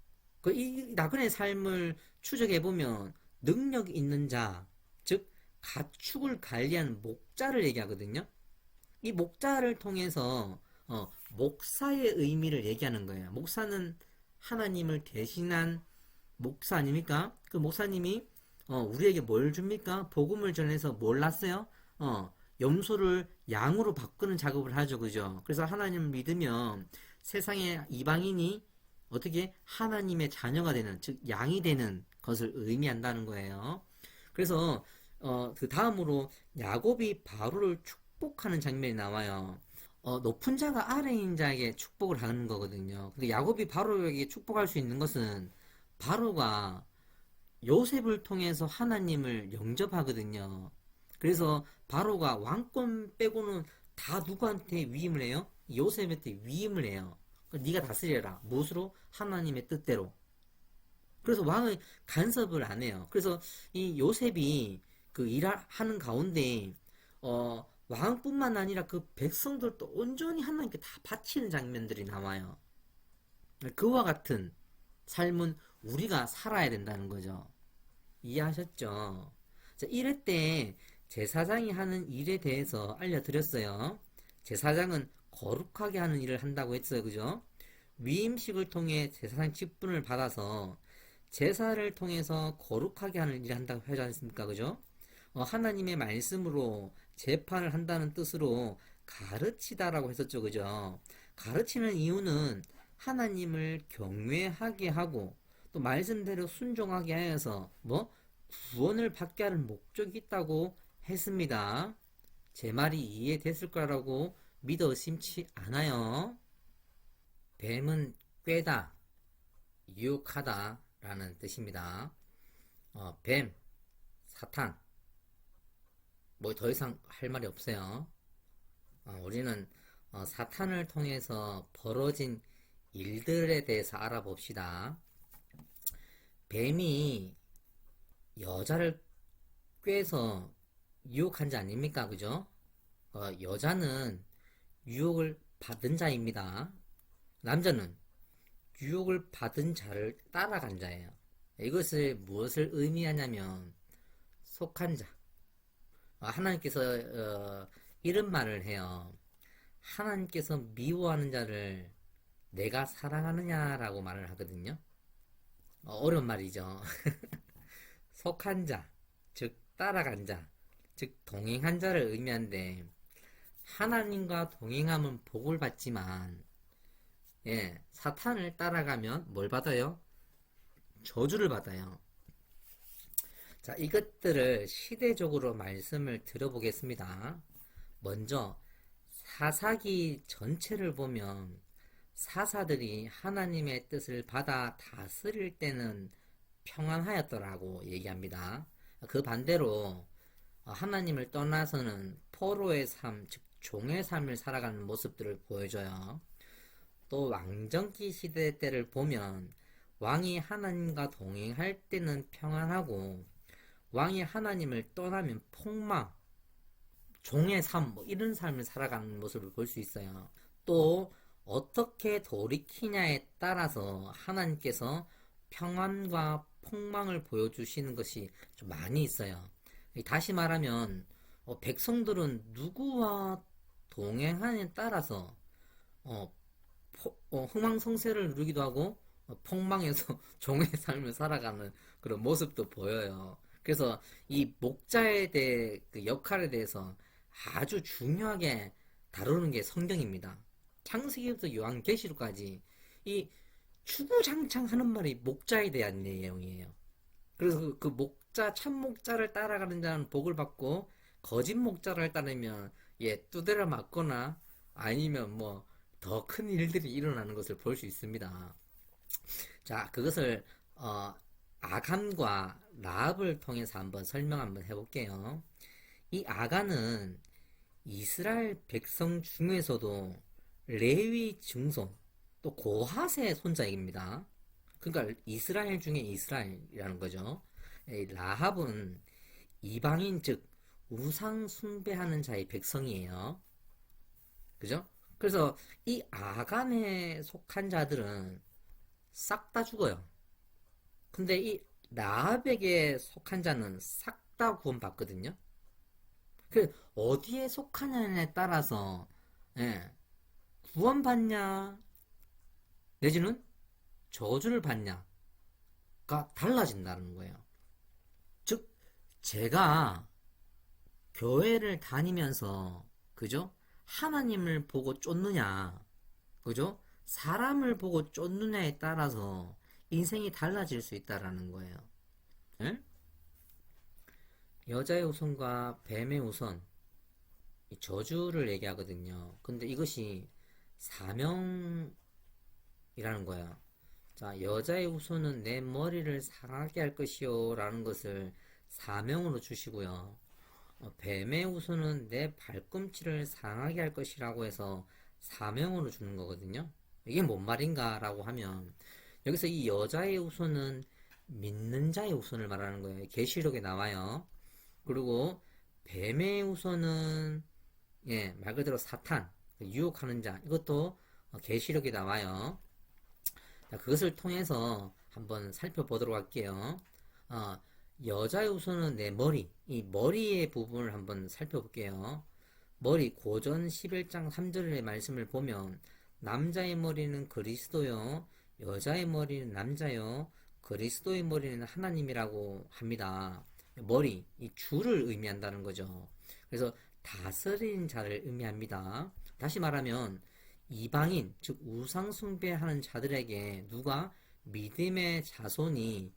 이 나그네의 삶을 추적해 보면 능력 있는 자, 즉 가축을 관리하는 목자를 얘기하거든요. 이 목자를 통해서 목사의 의미를 얘기하는 거예요. 목사는 하나님을 대신한 목사 아닙니까? 그 목사님이 우리에게 뭘 줍니까? 복음을 전해서 뭘 났어요? 염소를 양으로 바꾸는 작업을 하죠. 그죠? 그래서 하나님을 믿으면 세상의 이방인이 어떻게 하나님의 자녀가 되는, 즉 양이 되는 것을 의미한다는 거예요. 그래서 그 다음으로 야곱이 바로를 축복하는 장면이 나와요. 높은 자가 아래인 자에게 축복을 하는 거거든요. 근데 야곱이 바로에게 축복할 수 있는 것은 바로가 요셉을 통해서 하나님을 영접하거든요. 그래서 바로가 왕권 빼고는 다 누구한테 위임을 해요? 요셉한테 위임을 해요. 네가 다스려라. 무엇으로? 하나님의 뜻대로. 그래서 왕은 간섭을 안 해요. 그래서 이 요셉이 그 일하는 가운데 왕뿐만 아니라 그 백성들도 온전히 하나님께 다 바치는 장면들이 나와요. 그와 같은 삶은 우리가 살아야 된다는 거죠. 이해하셨죠? 자, 1회 때 제사장이 하는 일에 대해서 알려드렸어요. 제사장은 거룩하게 하는 일을 한다고 했어요. 그죠? 위임식을 통해 제사장 직분을 받아서 제사를 통해서 거룩하게 하는 일을 한다고 하지 않습니까? 그죠? 하나님의 말씀으로 재판을 한다는 뜻으로 가르치다라고 했었죠. 그죠? 가르치는 이유는 하나님을 경외하게 하고 또 말씀대로 순종하게 하여서 구원을 받게 하는 목적이 있다고 했습니다. 제 말이 이해됐을 거라고 믿어 의심치 않아요. 뱀은 꾀다, 유혹하다 라는 뜻입니다. 뱀, 사탄, 더 이상 할 말이 없어요. 우리는 사탄을 통해서 벌어진 일들에 대해서 알아봅시다. 뱀이 여자를 꾀서 유혹한 자 아닙니까? 그죠? 여자는 유혹을 받은 자입니다. 남자는 유혹을 받은 자를 따라간 자예요. 이것을 무엇을 의미하냐면 속한 자. 하나님께서 이런 말을 해요. 하나님께서 미워하는 자를 내가 사랑하느냐라고 말을 하거든요. 어려운 말이죠. 속한 자, 즉 따라간 자, 즉 동행한 자를 의미하는데 하나님과 동행하면 복을 받지만 사탄을 따라가면 뭘 받아요? 저주를 받아요. 자, 이것들을 시대적으로 말씀을 들어보겠습니다. 먼저 사사기 전체를 보면 사사들이 하나님의 뜻을 받아 다스릴 때는 평안하였더라고 얘기합니다. 그 반대로 하나님을 떠나서는 포로의 삶, 즉 종의 삶을 살아가는 모습들을 보여줘요. 또 왕정기 시대 때를 보면 왕이 하나님과 동행할 때는 평안하고 왕이 하나님을 떠나면 폭망, 종의 삶, 이런 삶을 살아가는 모습을 볼 수 있어요. 또 어떻게 돌이키냐에 따라서 하나님께서 평안과 폭망을 보여주시는 것이 좀 많이 있어요. 다시 말하면 백성들은 누구와 동행하냐에 따라서 흥망성쇠를 누리기도 하고 폭망해서 종의 삶을 살아가는 그런 모습도 보여요. 그래서 이 목자에 대해 그 역할에 대해서 아주 중요하게 다루는 게 성경입니다. 창세기부터 요한계시록까지 이 주구장창 하는 말이 목자에 대한 내용이에요. 그래서 그 목자, 참 목자를 따라가는 자는 복을 받고 거짓 목자를 따르면 두드려 맞거나 아니면 더 큰 일들이 일어나는 것을 볼 수 있습니다. 자, 그것을 아간과 라합을 통해서 한번 설명 한번 해볼게요. 이 아간은 이스라엘 백성 중에서도 레위 증손, 또 고핫의 손자입니다. 그러니까 이스라엘 중에 이스라엘이라는 거죠. 라합은 이방인, 즉 우상 숭배하는 자의 백성이에요. 그죠? 그래서 이 아간에 속한 자들은 싹 다 죽어요. 근데 이 라합에게 속한 자는 싹 다 구원받거든요. 그 어디에 속하냐에 따라서 구원받냐 내지는 저주를 받냐가 달라진다는 거예요. 즉 제가 교회를 다니면서 그죠? 하나님을 보고 쫓느냐 그죠? 사람을 보고 쫓느냐에 따라서 인생이 달라질 수 있다라는 거예요. 에? 여자의 우선과 뱀의 우선, 저주를 얘기하거든요. 근데 이것이 사명이라는 거야. 자, 여자의 우선은 내 머리를 상하게 할 것이요 라는 것을 사명으로 주시고요. 뱀의 우선은 내 발꿈치를 상하게 할 것이라고 해서 사명으로 주는 거거든요. 이게 뭔 말인가 라고 하면 여기서 이 여자의 우선은 믿는 자의 우선을 말하는 거예요. 계시록에 나와요. 그리고 뱀의 우선은 말 그대로 사탄, 유혹하는 자, 이것도 계시록에 나와요. 자, 그것을 통해서 한번 살펴보도록 할게요. 여자의 우선은 내 머리, 이 머리의 부분을 한번 살펴볼게요. 머리 고전 11장 3절의 말씀을 보면 남자의 머리는 그리스도요, 여자의 머리는 남자요, 그리스도의 머리는 하나님이라고 합니다. 머리, 이 줄을 의미한다는 거죠. 그래서 다스리는 자를 의미합니다. 다시 말하면 이방인, 즉 우상숭배하는 자들에게 누가 믿음의 자손이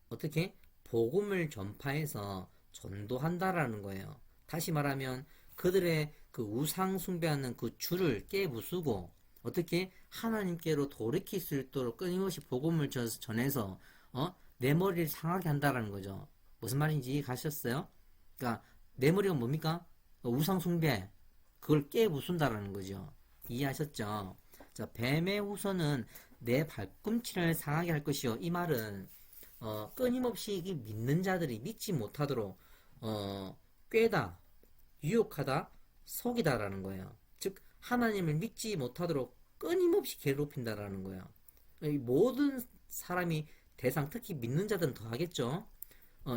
어떻게 복음을 전파해서 전도한다라는 거예요. 다시 말하면 그들의 그 우상 숭배하는 그 줄을 깨부수고 어떻게 하나님께로 돌이킬 수 있도록 끊임없이 복음을 전해서 내 머리를 상하게 한다라는 거죠. 무슨 말인지 이해 가셨어요? 그러니까 내 머리가 뭡니까? 우상 숭배, 그걸 깨부순다라는 거죠. 이해하셨죠? 자, 뱀의 후손은 내 발꿈치를 상하게 할 것이요. 이 말은 끊임없이 이 믿는 자들이 믿지 못하도록 꾀다, 유혹하다, 속이다라는 거예요. 즉 하나님을 믿지 못하도록 끊임없이 괴롭힌다라는 거예요. 이 모든 사람이 대상, 특히 믿는 자들은 더 하겠죠.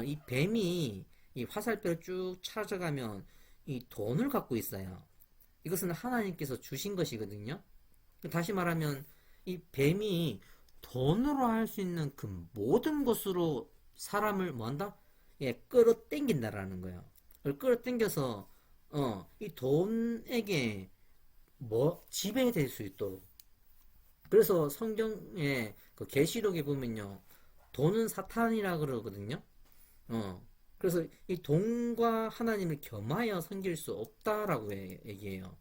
이 뱀이 이 화살표를 쭉 찾아가면 이 돈을 갖고 있어요. 이것은 하나님께서 주신 것이거든요. 다시 말하면 이 뱀이 돈으로 할 수 있는 그 모든 것으로 사람을 뭐한다? 예, 끌어당긴다라는 거예요. 끌어당겨서 이 돈에게 지배될 수 있도록. 그래서 성경에 그 계시록에 보면요, 돈은 사탄이라 그러거든요. 그래서 이 돈과 하나님을 겸하여 섬길 수 없다라고 얘기해요.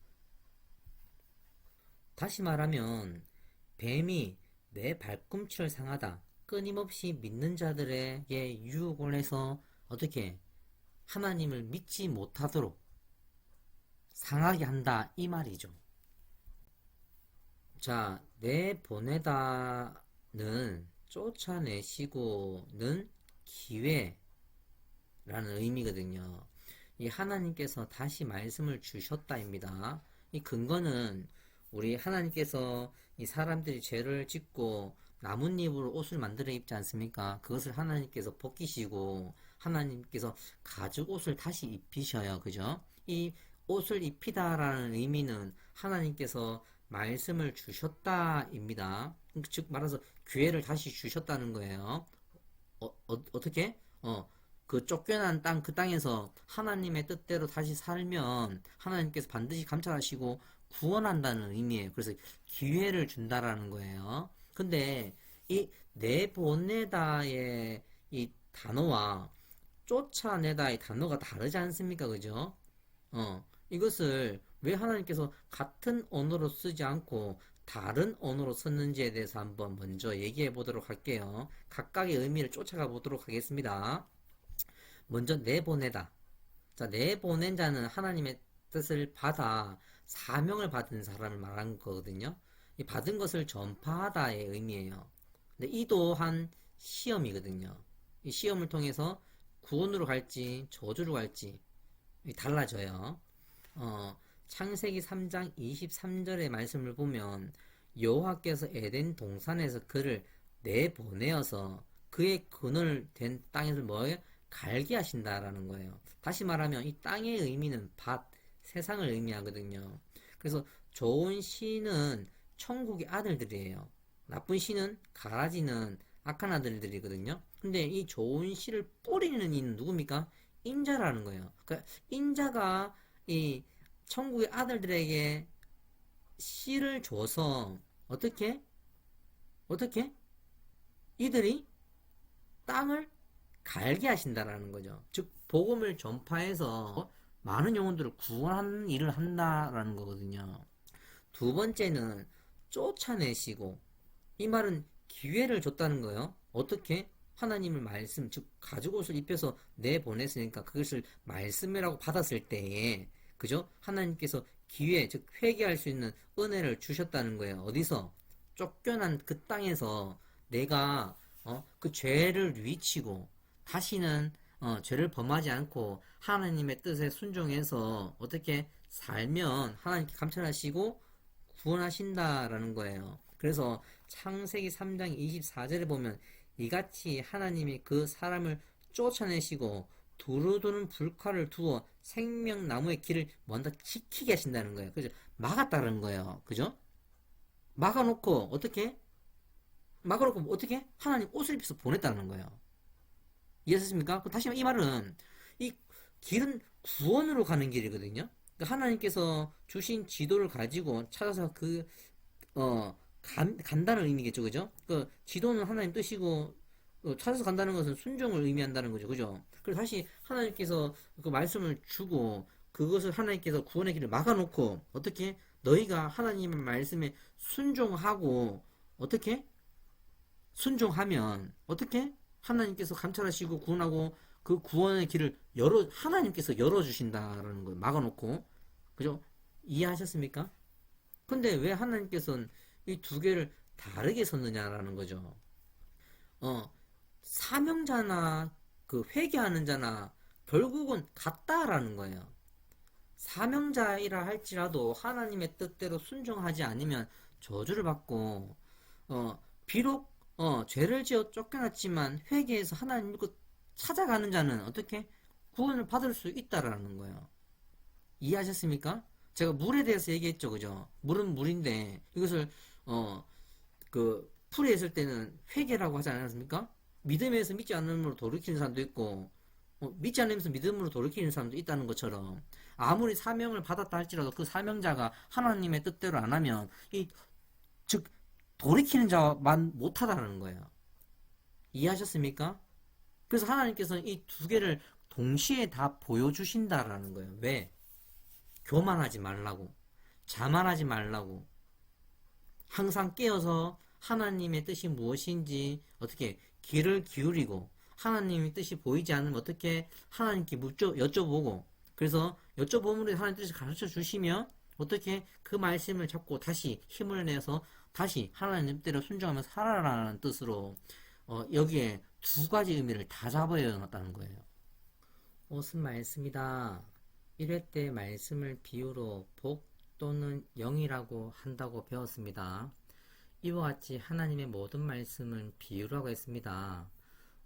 다시 말하면 뱀이 내 발꿈치를 상하다, 끊임없이 믿는 자들에게 유혹을 해서 어떻게 하나님을 믿지 못하도록 상하게 한다, 이 말이죠. 자, 내보내다는 쫓아내시고는 기회라는 의미거든요. 이 하나님께서 다시 말씀을 주셨다입니다. 이 근거는 우리 하나님께서 이 사람들이 죄를 짓고 나뭇잎으로 옷을 만들어 입지 않습니까? 그것을 하나님께서 벗기시고 하나님께서 가죽 옷을 다시 입히셔요. 그죠? 이 옷을 입히다라는 의미는 하나님께서 말씀을 주셨다입니다. 즉 말해서 기회를 다시 주셨다는 거예요. 어떻게? 그 쫓겨난 땅, 그 땅에서 하나님의 뜻대로 다시 살면 하나님께서 반드시 감찰하시고 구원한다는 의미예요. 그래서 기회를 준다라는 거예요. 근데 이 내보내다의 이 단어와 쫓아내다의 단어가 다르지 않습니까? 그죠? 이것을 왜 하나님께서 같은 언어로 쓰지 않고 다른 언어로 썼는지에 대해서 한번 먼저 얘기해 보도록 할게요. 각각의 의미를 쫓아가 보도록 하겠습니다. 먼저 내보내다. 자, 내보낸 자는 하나님의 뜻을 받아 사명을 받은 사람을 말하는 거거든요. 이 받은 것을 전파하다의 의미예요. 근데 이 또한 시험이거든요. 이 시험을 통해서 구원으로 갈지 저주로 갈지 달라져요. 창세기 3장 23절의 말씀을 보면 여호와께서 에덴 동산에서 그를 내보내어서 그의 근원을 된 땅에서 뭐예요? 갈게 하신다라는 거예요. 다시 말하면 이 땅의 의미는 밭, 세상을 의미하거든요. 그래서 좋은 씨는 천국의 아들들이에요. 나쁜 씨는 가라지는 악한 아들들이거든요. 근데 이 좋은 씨를 뿌리는 이는 누굽니까? 인자라는 거예요. 그러니까 인자가 이 천국의 아들들에게 씨를 줘서 어떻게 이들이 땅을 갈게 하신다라는 거죠. 즉 복음을 전파해서 많은 영혼들을 구원하는 일을 한다라는 거거든요. 두 번째는 쫓아내시고, 이 말은 기회를 줬다는 거예요. 어떻게? 하나님을 말씀, 즉 가죽옷을 입혀서 내보냈으니까 그것을 말씀이라고 받았을 때에, 그죠? 하나님께서 기회, 즉 회개할 수 있는 은혜를 주셨다는 거예요. 어디서? 쫓겨난 그 땅에서 내가 그 죄를 뉘치고 다시는 죄를 범하지 않고 하나님의 뜻에 순종해서 어떻게 살면 하나님께 감찰하시고 구원하신다라는 거예요. 그래서 창세기 3장 24절에 보면 이같이 하나님이 그 사람을 쫓아내시고 두루두는 불칼을 두어 생명나무의 길을 먼저 지키게 하신다는 거예요. 그죠? 막았다는 거예요. 그죠? 막아놓고 어떻게? 막아놓고 어떻게? 하나님 옷을 입혀서 보냈다는 거예요. 이해하셨습니까? 다시 이 말은 이 길은 구원으로 가는 길이거든요. 그러니까 하나님께서 주신 지도를 가지고 찾아서 간다는 의미겠죠, 그죠? 그 지도는 하나님 뜻이고 찾아서 간다는 것은 순종을 의미한다는 거죠, 그죠? 그래서 다시 하나님께서 그 말씀을 주고 그것을 하나님께서 구원의 길을 막아놓고 어떻게 너희가 하나님의 말씀에 순종하고 어떻게 순종하면 어떻게 하나님께서 감찰하시고 구원하고 그 구원의 길을 하나님께서 열어주신다라는 걸 막아놓고 그죠? 이해하셨습니까? 근데 왜 하나님께서는 이 두 개를 다르게 섰느냐라는 거죠. 어, 사명자나 그 회개하는 자나 결국은 같다라는 거예요. 사명자이라 할지라도 하나님의 뜻대로 순종하지 않으면 저주를 받고 비록 죄를 지어 쫓겨났지만 회개해서 하나님 믿고 찾아가는 자는 어떻게 구원을 받을 수 있다라는 거예요. 이해하셨습니까? 제가 물에 대해서 얘기했죠, 그죠? 물은 물인데 이것을 풀에 있을 때는 회개라고 하지 않았습니까? 믿음에서 믿지 않음으로 돌이키는 사람도 있고 믿지 않으면서 믿음으로 돌이키는 사람도 있다는 것처럼 아무리 사명을 받았다 할지라도 그 사명자가 하나님의 뜻대로 안 하면 즉 돌이키는 자만 못하다는 거예요. 이해하셨습니까? 그래서 하나님께서는 이 두 개를 동시에 다 보여주신다라는 거예요. 왜? 교만하지 말라고, 자만하지 말라고, 항상 깨어서 하나님의 뜻이 무엇인지 어떻게 귀를 기울이고 하나님의 뜻이 보이지 않으면 어떻게 하나님께 여쭤보고 그래서 여쭤보므로 하나님 뜻을 가르쳐 주시면 어떻게 그 말씀을 잡고 다시 힘을 내서 다시 하나님 뜻대로 순종하며 살아라는 뜻으로 여기에 두 가지 의미를 다 잡아야 한다는 거예요. 무슨 말씀이다. 1회 때 말씀을 비유로 복 또는 영이라고 한다고 배웠습니다. 이와 같이 하나님의 모든 말씀은 비유라고 했습니다.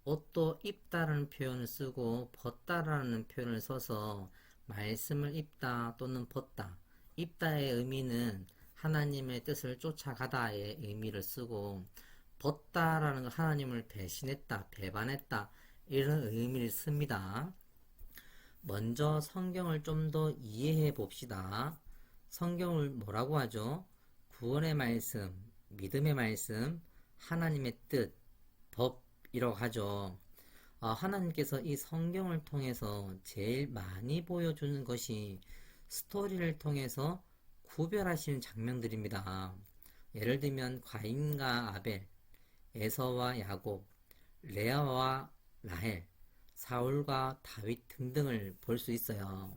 옷도 입다라는 표현을 쓰고 벗다라는 표현을 써서 말씀을 입다 또는 벗다. 입다의 의미는 하나님의 뜻을 쫓아가다의 의미를 쓰고 벗다라는 건 하나님을 배신했다, 배반했다 이런 의미를 씁니다. 먼저 성경을 좀 더 이해해 봅시다. 성경을 뭐라고 하죠? 구원의 말씀, 믿음의 말씀, 하나님의 뜻, 법이라고 하죠. 하나님께서 이 성경을 통해서 제일 많이 보여주는 것이 스토리를 통해서 구별하시는 장면들입니다. 예를 들면 가인과 아벨, 에서와 야곱, 레아와 라헬, 사울과 다윗 등등을 볼 수 있어요.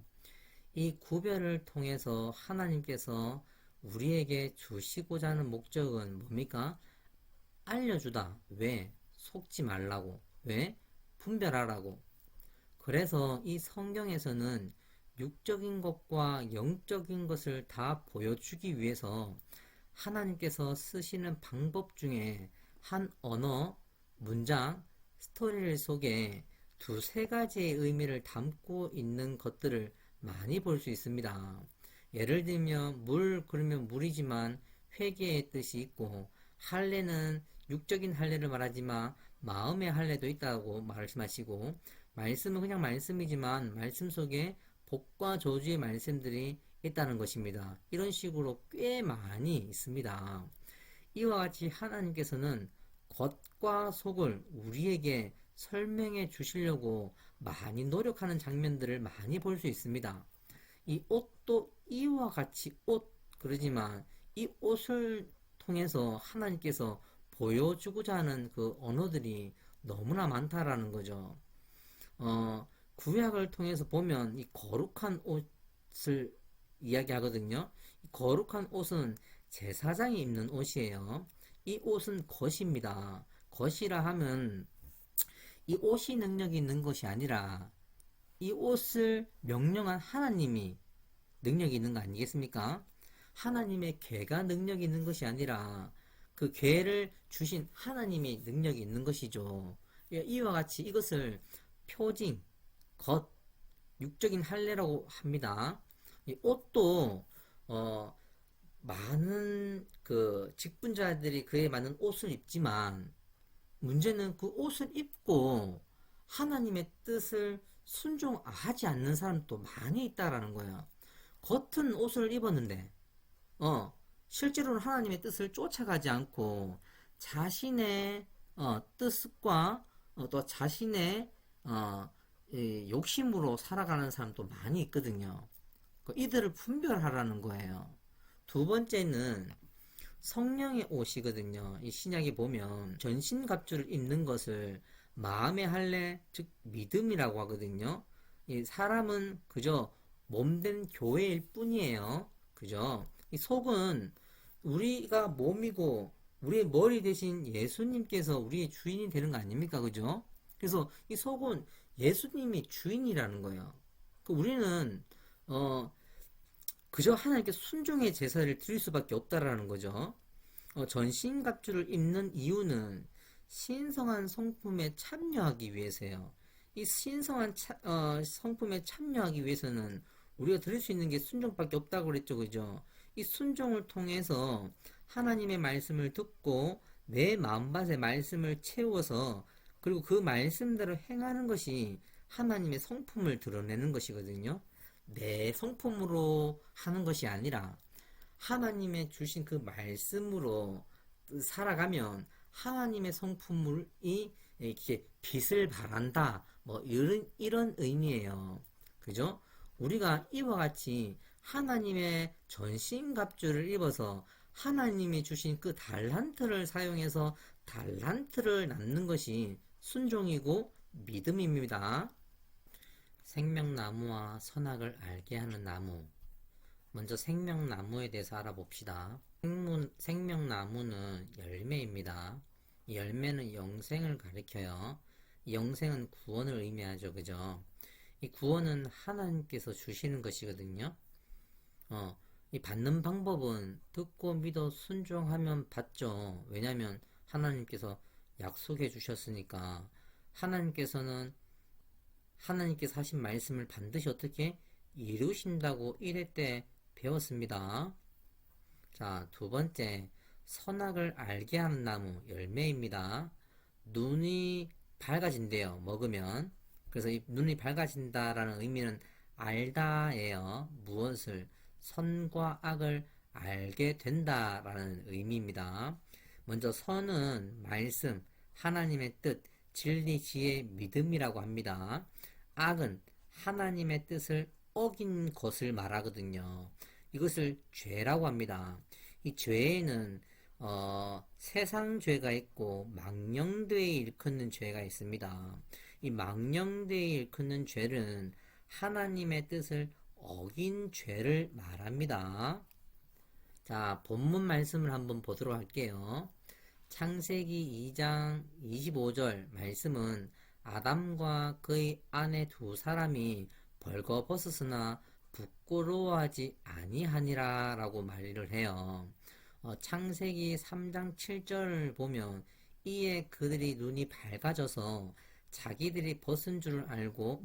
이 구별을 통해서 하나님께서 우리에게 주시고자 하는 목적은 뭡니까? 알려주다. 왜? 속지 말라고. 왜? 분별하라고. 그래서 이 성경에서는 육적인 것과 영적인 것을 다 보여주기 위해서 하나님께서 쓰시는 방법 중에 한 언어, 문장, 스토리를 속에 두세 가지의 의미를 담고 있는 것들을 많이 볼 수 있습니다. 예를 들면 그러면 물이지만 회개의 뜻이 있고 할례는 육적인 할례를 말하지만 마음의 할례도 있다고 말씀하시고 말씀은 그냥 말씀이지만 말씀 속에 복과 저주의 말씀들이 있다는 것입니다. 이런 식으로 꽤 많이 있습니다. 이와 같이 하나님께서는 겉과 속을 우리에게 설명해 주시려고 많이 노력하는 장면들을 많이 볼 수 있습니다. 이 옷도 이와 같이 그러지만 이 옷을 통해서 하나님께서 보여주고자 하는 그 언어들이 너무나 많다라는 거죠. 구약을 통해서 보면 이 거룩한 옷을 이야기하거든요. 이 거룩한 옷은 제사장이 입는 옷이에요. 이 옷은 겉입니다. 겉이라 하면 이 옷이 능력이 있는 것이 아니라 이 옷을 명령한 하나님이 능력이 있는 거 아니겠습니까? 하나님의 괴가 능력이 있는 것이 아니라 그 괴를 주신 하나님이 능력이 있는 것이죠. 이와 같이 이것을 표징, 겉, 육적인 할례라고 합니다. 이 옷도 많은 그 직분자들이 그에 맞는 옷을 입지만 문제는 그 옷을 입고 하나님의 뜻을 순종하지 않는 사람도 많이 있다라는 거예요. 겉은 옷을 입었는데, 실제로는 하나님의 뜻을 쫓아가지 않고 자신의 뜻과 또 자신의 이 욕심으로 살아가는 사람도 많이 있거든요. 이들을 분별하라는 거예요. 두 번째는 성령의 옷이거든요. 이 신약에 보면 전신갑주를 입는 것을 마음의 할례, 즉 믿음이라고 하거든요. 이 사람은 그저 몸된 교회일 뿐이에요. 그죠? 이 속은 우리가 몸이고 우리의 머리 대신 예수님께서 우리의 주인이 되는 거 아닙니까? 그죠? 그래서 이 속은 예수님이 주인이라는 거예요. 우리는 그저 하나님께 순종의 제사를 드릴 수밖에 없다라는 거죠. 전신갑주를 입는 이유는 신성한 성품에 참여하기 위해서요. 이 신성한 성품에 참여하기 위해서는 우리가 드릴 수 있는 게 순종밖에 없다고 그랬죠, 그죠? 이 순종을 통해서 하나님의 말씀을 듣고 내 마음밭에 말씀을 채워서 그리고 그 말씀대로 행하는 것이 하나님의 성품을 드러내는 것이거든요. 내 성품으로 하는 것이 아니라 하나님의 주신 그 말씀으로 살아가면 하나님의 성품이 이렇게 빛을 발한다. 뭐 이런 의미예요. 그죠? 우리가 이와 같이 하나님의 전신갑주를 입어서 하나님이 주신 그 달란트를 사용해서 달란트를 낳는 것이 순종이고 믿음입니다. 생명나무와 선악을 알게 하는 나무. 먼저 생명나무에 대해서 알아봅시다. 생명나무는 열매입니다. 이 열매는 영생을 가리켜요. 이 영생은 구원을 의미하죠. 그죠? 이 구원은 하나님께서 주시는 것이거든요. 이 받는 방법은 듣고 믿어 순종하면 받죠. 왜냐하면 하나님께서 약속해 주셨으니까. 하나님께서 하신 말씀을 반드시 어떻게 이루신다고 1회 때 배웠습니다. 자, 두 번째, 선악을 알게 하는 나무, 열매입니다. 눈이 밝아진대요, 먹으면. 그래서 이 눈이 밝아진다라는 의미는 알다예요. 무엇을? 선과 악을 알게 된다라는 의미입니다. 먼저 선은 말씀, 하나님의 뜻, 진리, 지혜, 믿음이라고 합니다. 악은 하나님의 뜻을 어긴 것을 말하거든요. 이것을 죄라고 합니다. 이 죄에는 세상 죄가 있고 망령되이 일컫는 죄가 있습니다. 이 망령되이 일컫는 죄는 하나님의 뜻을 어긴 죄를 말합니다. 자, 본문 말씀을 한번 보도록 할게요. 창세기 2장 25절 말씀은 아담과 그의 아내 두 사람이 벌거벗었으나 부끄러워하지 아니하니라 라고 말을 해요. 창세기 3장 7절을 보면 이에 그들이 눈이 밝아져서 자기들이 벗은 줄 알고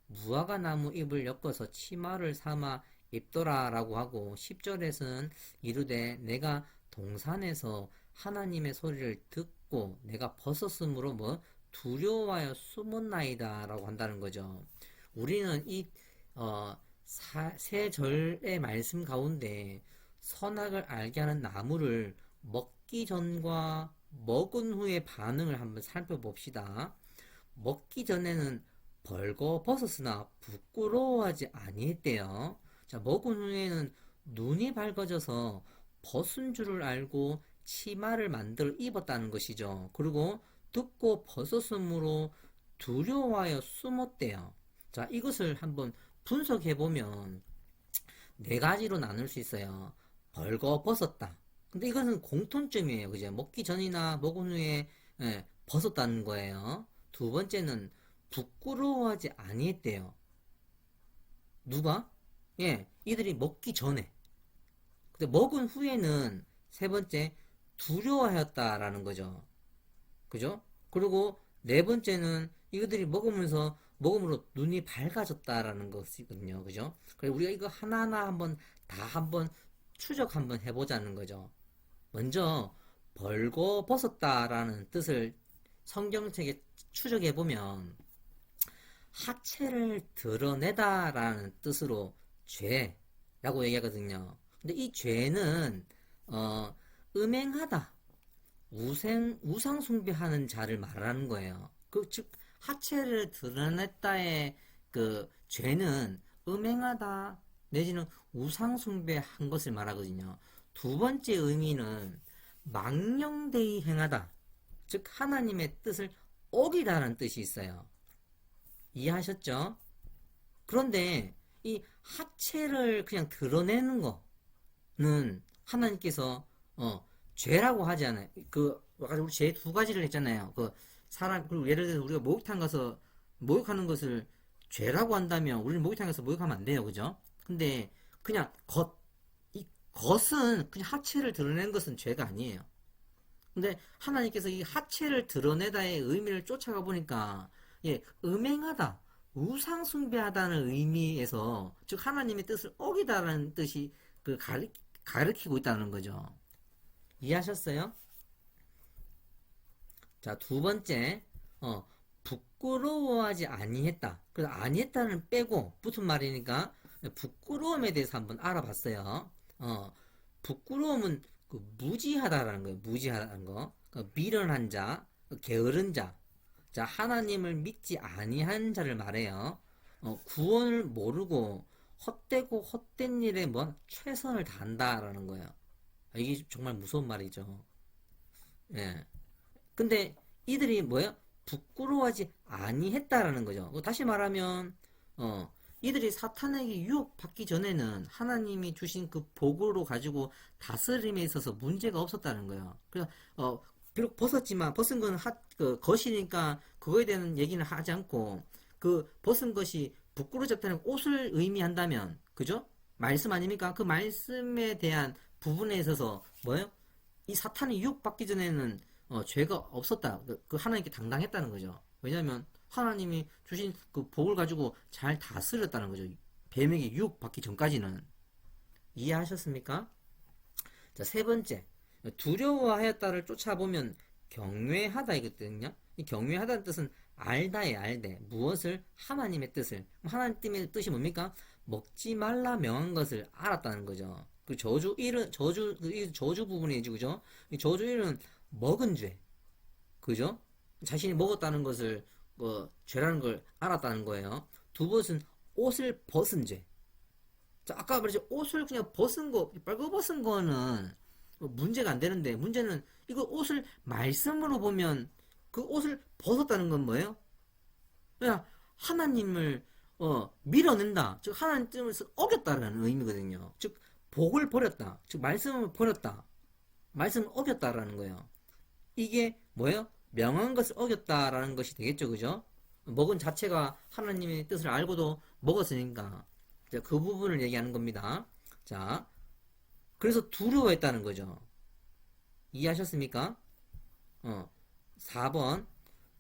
무화과 나무 잎을 엮어서 치마를 삼아 입더라 라고 하고 10절에서는 이르되 내가 동산에서 하나님의 소리를 듣고 내가 벗었으므로 두려워하여 숨었나이다 라고 한다는 거죠. 우리는 이 세 절의 말씀 가운데 선악을 알게 하는 나무를 먹기 전과 먹은 후의 반응을 한번 살펴봅시다. 먹기 전에는 벌거벗었으나 부끄러워하지 아니했대요. 자, 먹은 후에는 눈이 밝아져서 벗은 줄을 알고 치마를 만들어 입었다는 것이죠. 그리고 듣고 벗었으므로 두려워하여 숨었대요. 자, 이것을 한번 분석해보면 네 가지로 나눌 수 있어요. 벌거벗었다. 근데 이것은 공통점이에요. 그죠? 먹기 전이나 먹은 후에 벗었다는 거예요. 두 번째는 부끄러워하지 아니했대요. 누가? 이들이 먹기 전에. 근데 먹은 후에는 세 번째 두려워하였다라는 거죠. 그죠? 그리고 네 번째는 이것들이 먹음으로 눈이 밝아졌다라는 것이거든요. 그죠? 그래서 우리가 이거 하나하나 한번 추적 한번 해보자는 거죠. 먼저 벌거벗었다라는 뜻을 성경책에 추적해보면 하체를 드러내다라는 뜻으로 죄라고 얘기하거든요. 근데 이 죄는 음행하다, 우상 숭배하는 자를 말하는 거예요. 즉 하체를 드러냈다의 그 죄는 음행하다 내지는 우상 숭배한 것을 말하거든요. 두 번째 의미는 망령되이 행하다, 즉 하나님의 뜻을 어기다라는 뜻이 있어요. 이해하셨죠? 그런데 이 하체를 그냥 드러내는 거는 하나님께서 죄라고 하지 않아요. 그 아까 우리 죄 두 가지를 했잖아요. 그 사람, 그리고 예를 들어서 우리가 목욕탕 가서 목욕하는 것을 죄라고 한다면 우리는 목욕탕 가서 목욕하면 안 돼요. 그죠? 근데 그냥 이 겉은 그냥 하체를 드러내는 것은 죄가 아니에요. 근데 하나님께서 이 하체를 드러내다의 의미를 쫓아가 보니까 예, 음행하다, 우상 숭배하다는 의미에서 즉 하나님의 뜻을 어기다라는 뜻이 가르치고 있다는 거죠. 이해하셨어요? 자, 두 번째, 부끄러워하지 아니했다. 그래서 아니했다는 빼고 붙은 말이니까 부끄러움에 대해서 한번 알아봤어요. 부끄러움은 그 무지하다라는 거예요. 무지하다는 거. 미련한 자, 게으른 자. 자, 하나님을 믿지 아니한 자를 말해요. 구원을 모르고 헛되고 헛된 일에 최선을 다한다라는 거예요. 이게 정말 무서운 말이죠. 예. 근데 이들이 뭐야? 부끄러워하지 아니했다라는 거죠. 다시 말하면 이들이 사탄에게 유혹받기 전에는 하나님이 주신 그 복으로 가지고 다스림에 있어서 문제가 없었다는 거예요. 그래서 비록 벗은 건 것이니까 그거에 대한 얘기는 하지 않고 그 벗은 것이 부끄러졌다는 옷을 의미한다면 그죠? 말씀 아닙니까? 그 말씀에 대한 부분에 있어서 뭐예요? 이 사탄이 유혹받기 전에는 죄가 없었다. 그 하나님께 당당했다는 거죠. 왜냐하면 하나님이 주신 그 복을 가지고 잘 다스렸다는 거죠. 뱀에게 유혹받기 전까지는. 이해하셨습니까? 자, 세 번째. 두려워하였다를 쫓아보면 경외하다 이거거든요. 이 경외하다는 뜻은 알다에 알되 무엇을 하나님의 뜻을 하나님의 뜻이 뭡니까? 먹지 말라 명한 것을 알았다는 거죠. 그 저주 1은 저주 부분이지 그죠? 이 저주 1은 먹은 죄. 그죠? 자신이 먹었다는 것을 죄라는 걸 알았다는 거예요. 두 번은 옷을 벗은 죄. 자, 아까 말했죠. 옷을 그냥 벗은 거, 빨개벗은 거는 문제가 안 되는데 문제는 이거 옷을 말씀으로 보면 그 옷을 벗었다는 건 뭐예요? 그냥 하나님을 밀어낸다. 즉 하나님 뜻을 어겼다라는 의미거든요. 즉 복을 버렸다. 즉 말씀을 버렸다. 말씀을 어겼다라는 거예요. 이게 뭐예요? 명한 것을 어겼다라는 것이 되겠죠. 그죠? 먹은 자체가 하나님의 뜻을 알고도 먹었으니까 그 부분을 얘기하는 겁니다. 자, 그래서 두려워했다는 거죠. 이해하셨습니까? 4번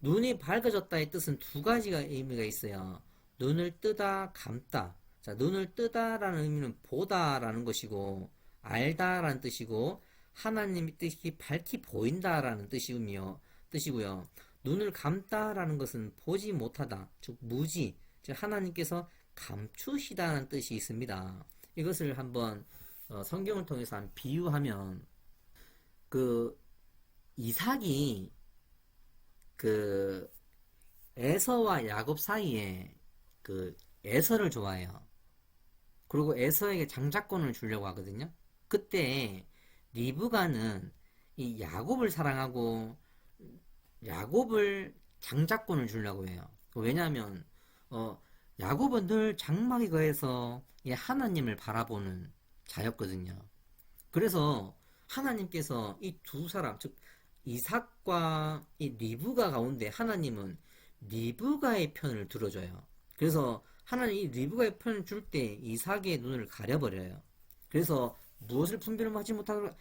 눈이 밝아졌다의 뜻은 두 가지가 의미가 있어요. 눈을 뜨다, 감다. 자, 눈을 뜨다라는 의미는 보다라는 것이고 알다라는 뜻이고 하나님의 뜻이 밝히 보인다라는 뜻이고요. 눈을 감다라는 것은 보지 못하다, 즉 무지, 즉 하나님께서 감추시다는 뜻이 있습니다. 이것을 한번 성경을 통해서 한 비유하면 그 이삭이 그 에서와 야곱 사이에 그 에서를 좋아해요. 그리고 에서에게 장자권을 주려고 하거든요. 그때 리브가는 이 야곱을 사랑하고 야곱을 장자권을 주려고 해요. 왜냐하면 야곱은 늘 장막에 거해서 하나님을 바라보는 자였거든요. 그래서 하나님께서 이 두 사람, 즉 이삭과 이 리브가 가운데 하나님은 리브가의 편을 들어줘요. 그래서 하나님이 리브가의 편을 줄 때 이삭의 눈을 가려버려요. 그래서 무엇을 분별하지 못하도록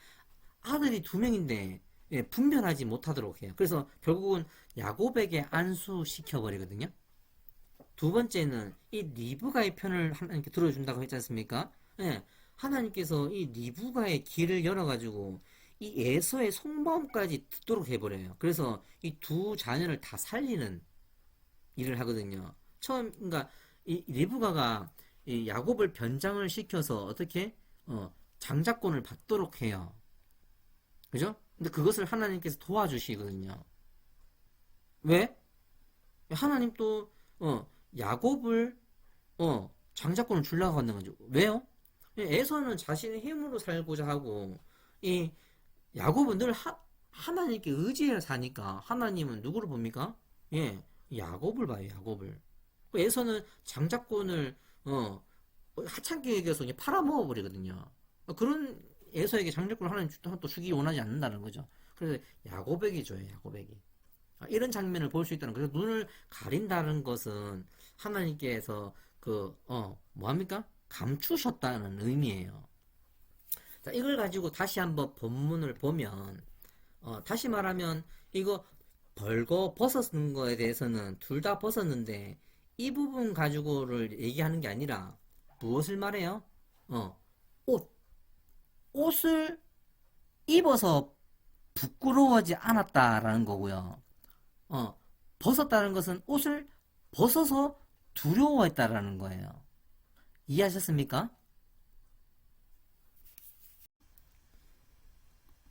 아들이 두 명인데 분별하지 못하도록 해요. 그래서 결국은 야곱에게 안수시켜버리거든요. 두 번째는 이 리브가의 편을 하나님께 들어준다고 했지 않습니까? 예, 하나님께서 이 리브가의 길을 열어가지고 이 에서의 속마음까지 듣도록 해버려요. 그래서 이 두 자녀를 다 살리는 일을 하거든요. 그러니까 이 리브가가 이 야곱을 변장을 시켜서 어떻게 장자권을 받도록 해요. 그죠? 근데 그것을 하나님께서 도와주시거든요. 왜? 하나님 또 야곱을 장자권을 주려고 하는 거죠. 왜요? 에서는 자신의 힘으로 살고자 하고 이 야곱은 늘 하나님께 의지해 사니까 하나님은 누구를 봅니까? 예, 야곱을 봐요. 야곱을. 에서는 장자권을 하찮게 여겨서 그냥 팔아먹어 버리거든요. 그런 에서에게 장자권을 하나님 또 주기 원하지 않는다는 거죠. 그래서 야곱에게 줘요. 야곱에게. 이런 장면을 볼 수 있다는 거죠. 눈을 가린다는 것은 하나님께서 뭐합니까? 감추셨다는 의미예요. 자, 이걸 가지고 다시 한번 본문을 보면, 다시 말하면, 이거 벌거 벗었는 거에 대해서는 둘 다 벗었는데, 이 부분 가지고를 얘기하는 게 아니라, 무엇을 말해요? 옷. 옷을 입어서 부끄러워하지 않았다라는 거고요. 벗었다는 것은 옷을 벗어서 두려워했다라는 거예요. 이해하셨습니까?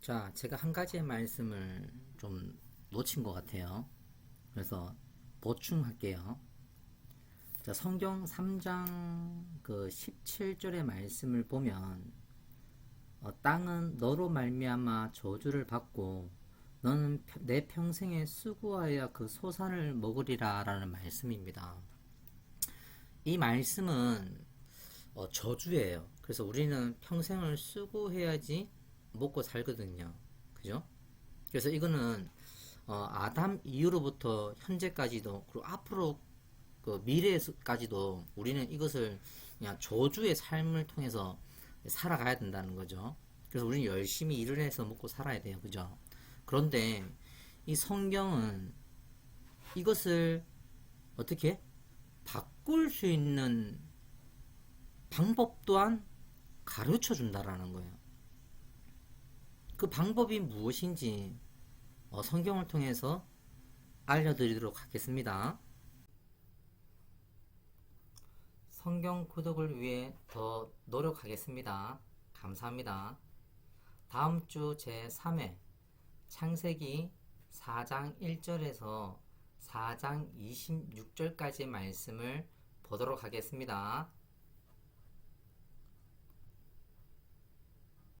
자, 제가 한 가지의 말씀을 좀 놓친 것 같아요. 그래서 보충할게요. 자, 성경 3장 그 17절의 말씀을 보면 땅은 너로 말미암아 저주를 받고 너는 내 평생에 수고하여 그 소산을 먹으리라 라는 말씀입니다. 이 말씀은 저주예요. 그래서 우리는 평생을 수고해야지 먹고 살거든요. 그죠? 그래서 이거는 아담 이후로부터 현재까지도 그리고 앞으로 그 미래까지도 우리는 이것을 그냥 저주의 삶을 통해서 살아가야 된다는 거죠. 그래서 우리는 열심히 일을 해서 먹고 살아야 돼요. 그죠? 그런데 이 성경은 이것을 어떻게 바꿀 수 있는 방법 또한 가르쳐 준다라는 거예요. 그 방법이 무엇인지 성경을 통해서 알려드리도록 하겠습니다. 성경 구독을 위해 더 노력하겠습니다. 감사합니다. 다음 주 제3회 창세기 4장 1절에서 4장 26절까지 말씀을 보도록 하겠습니다.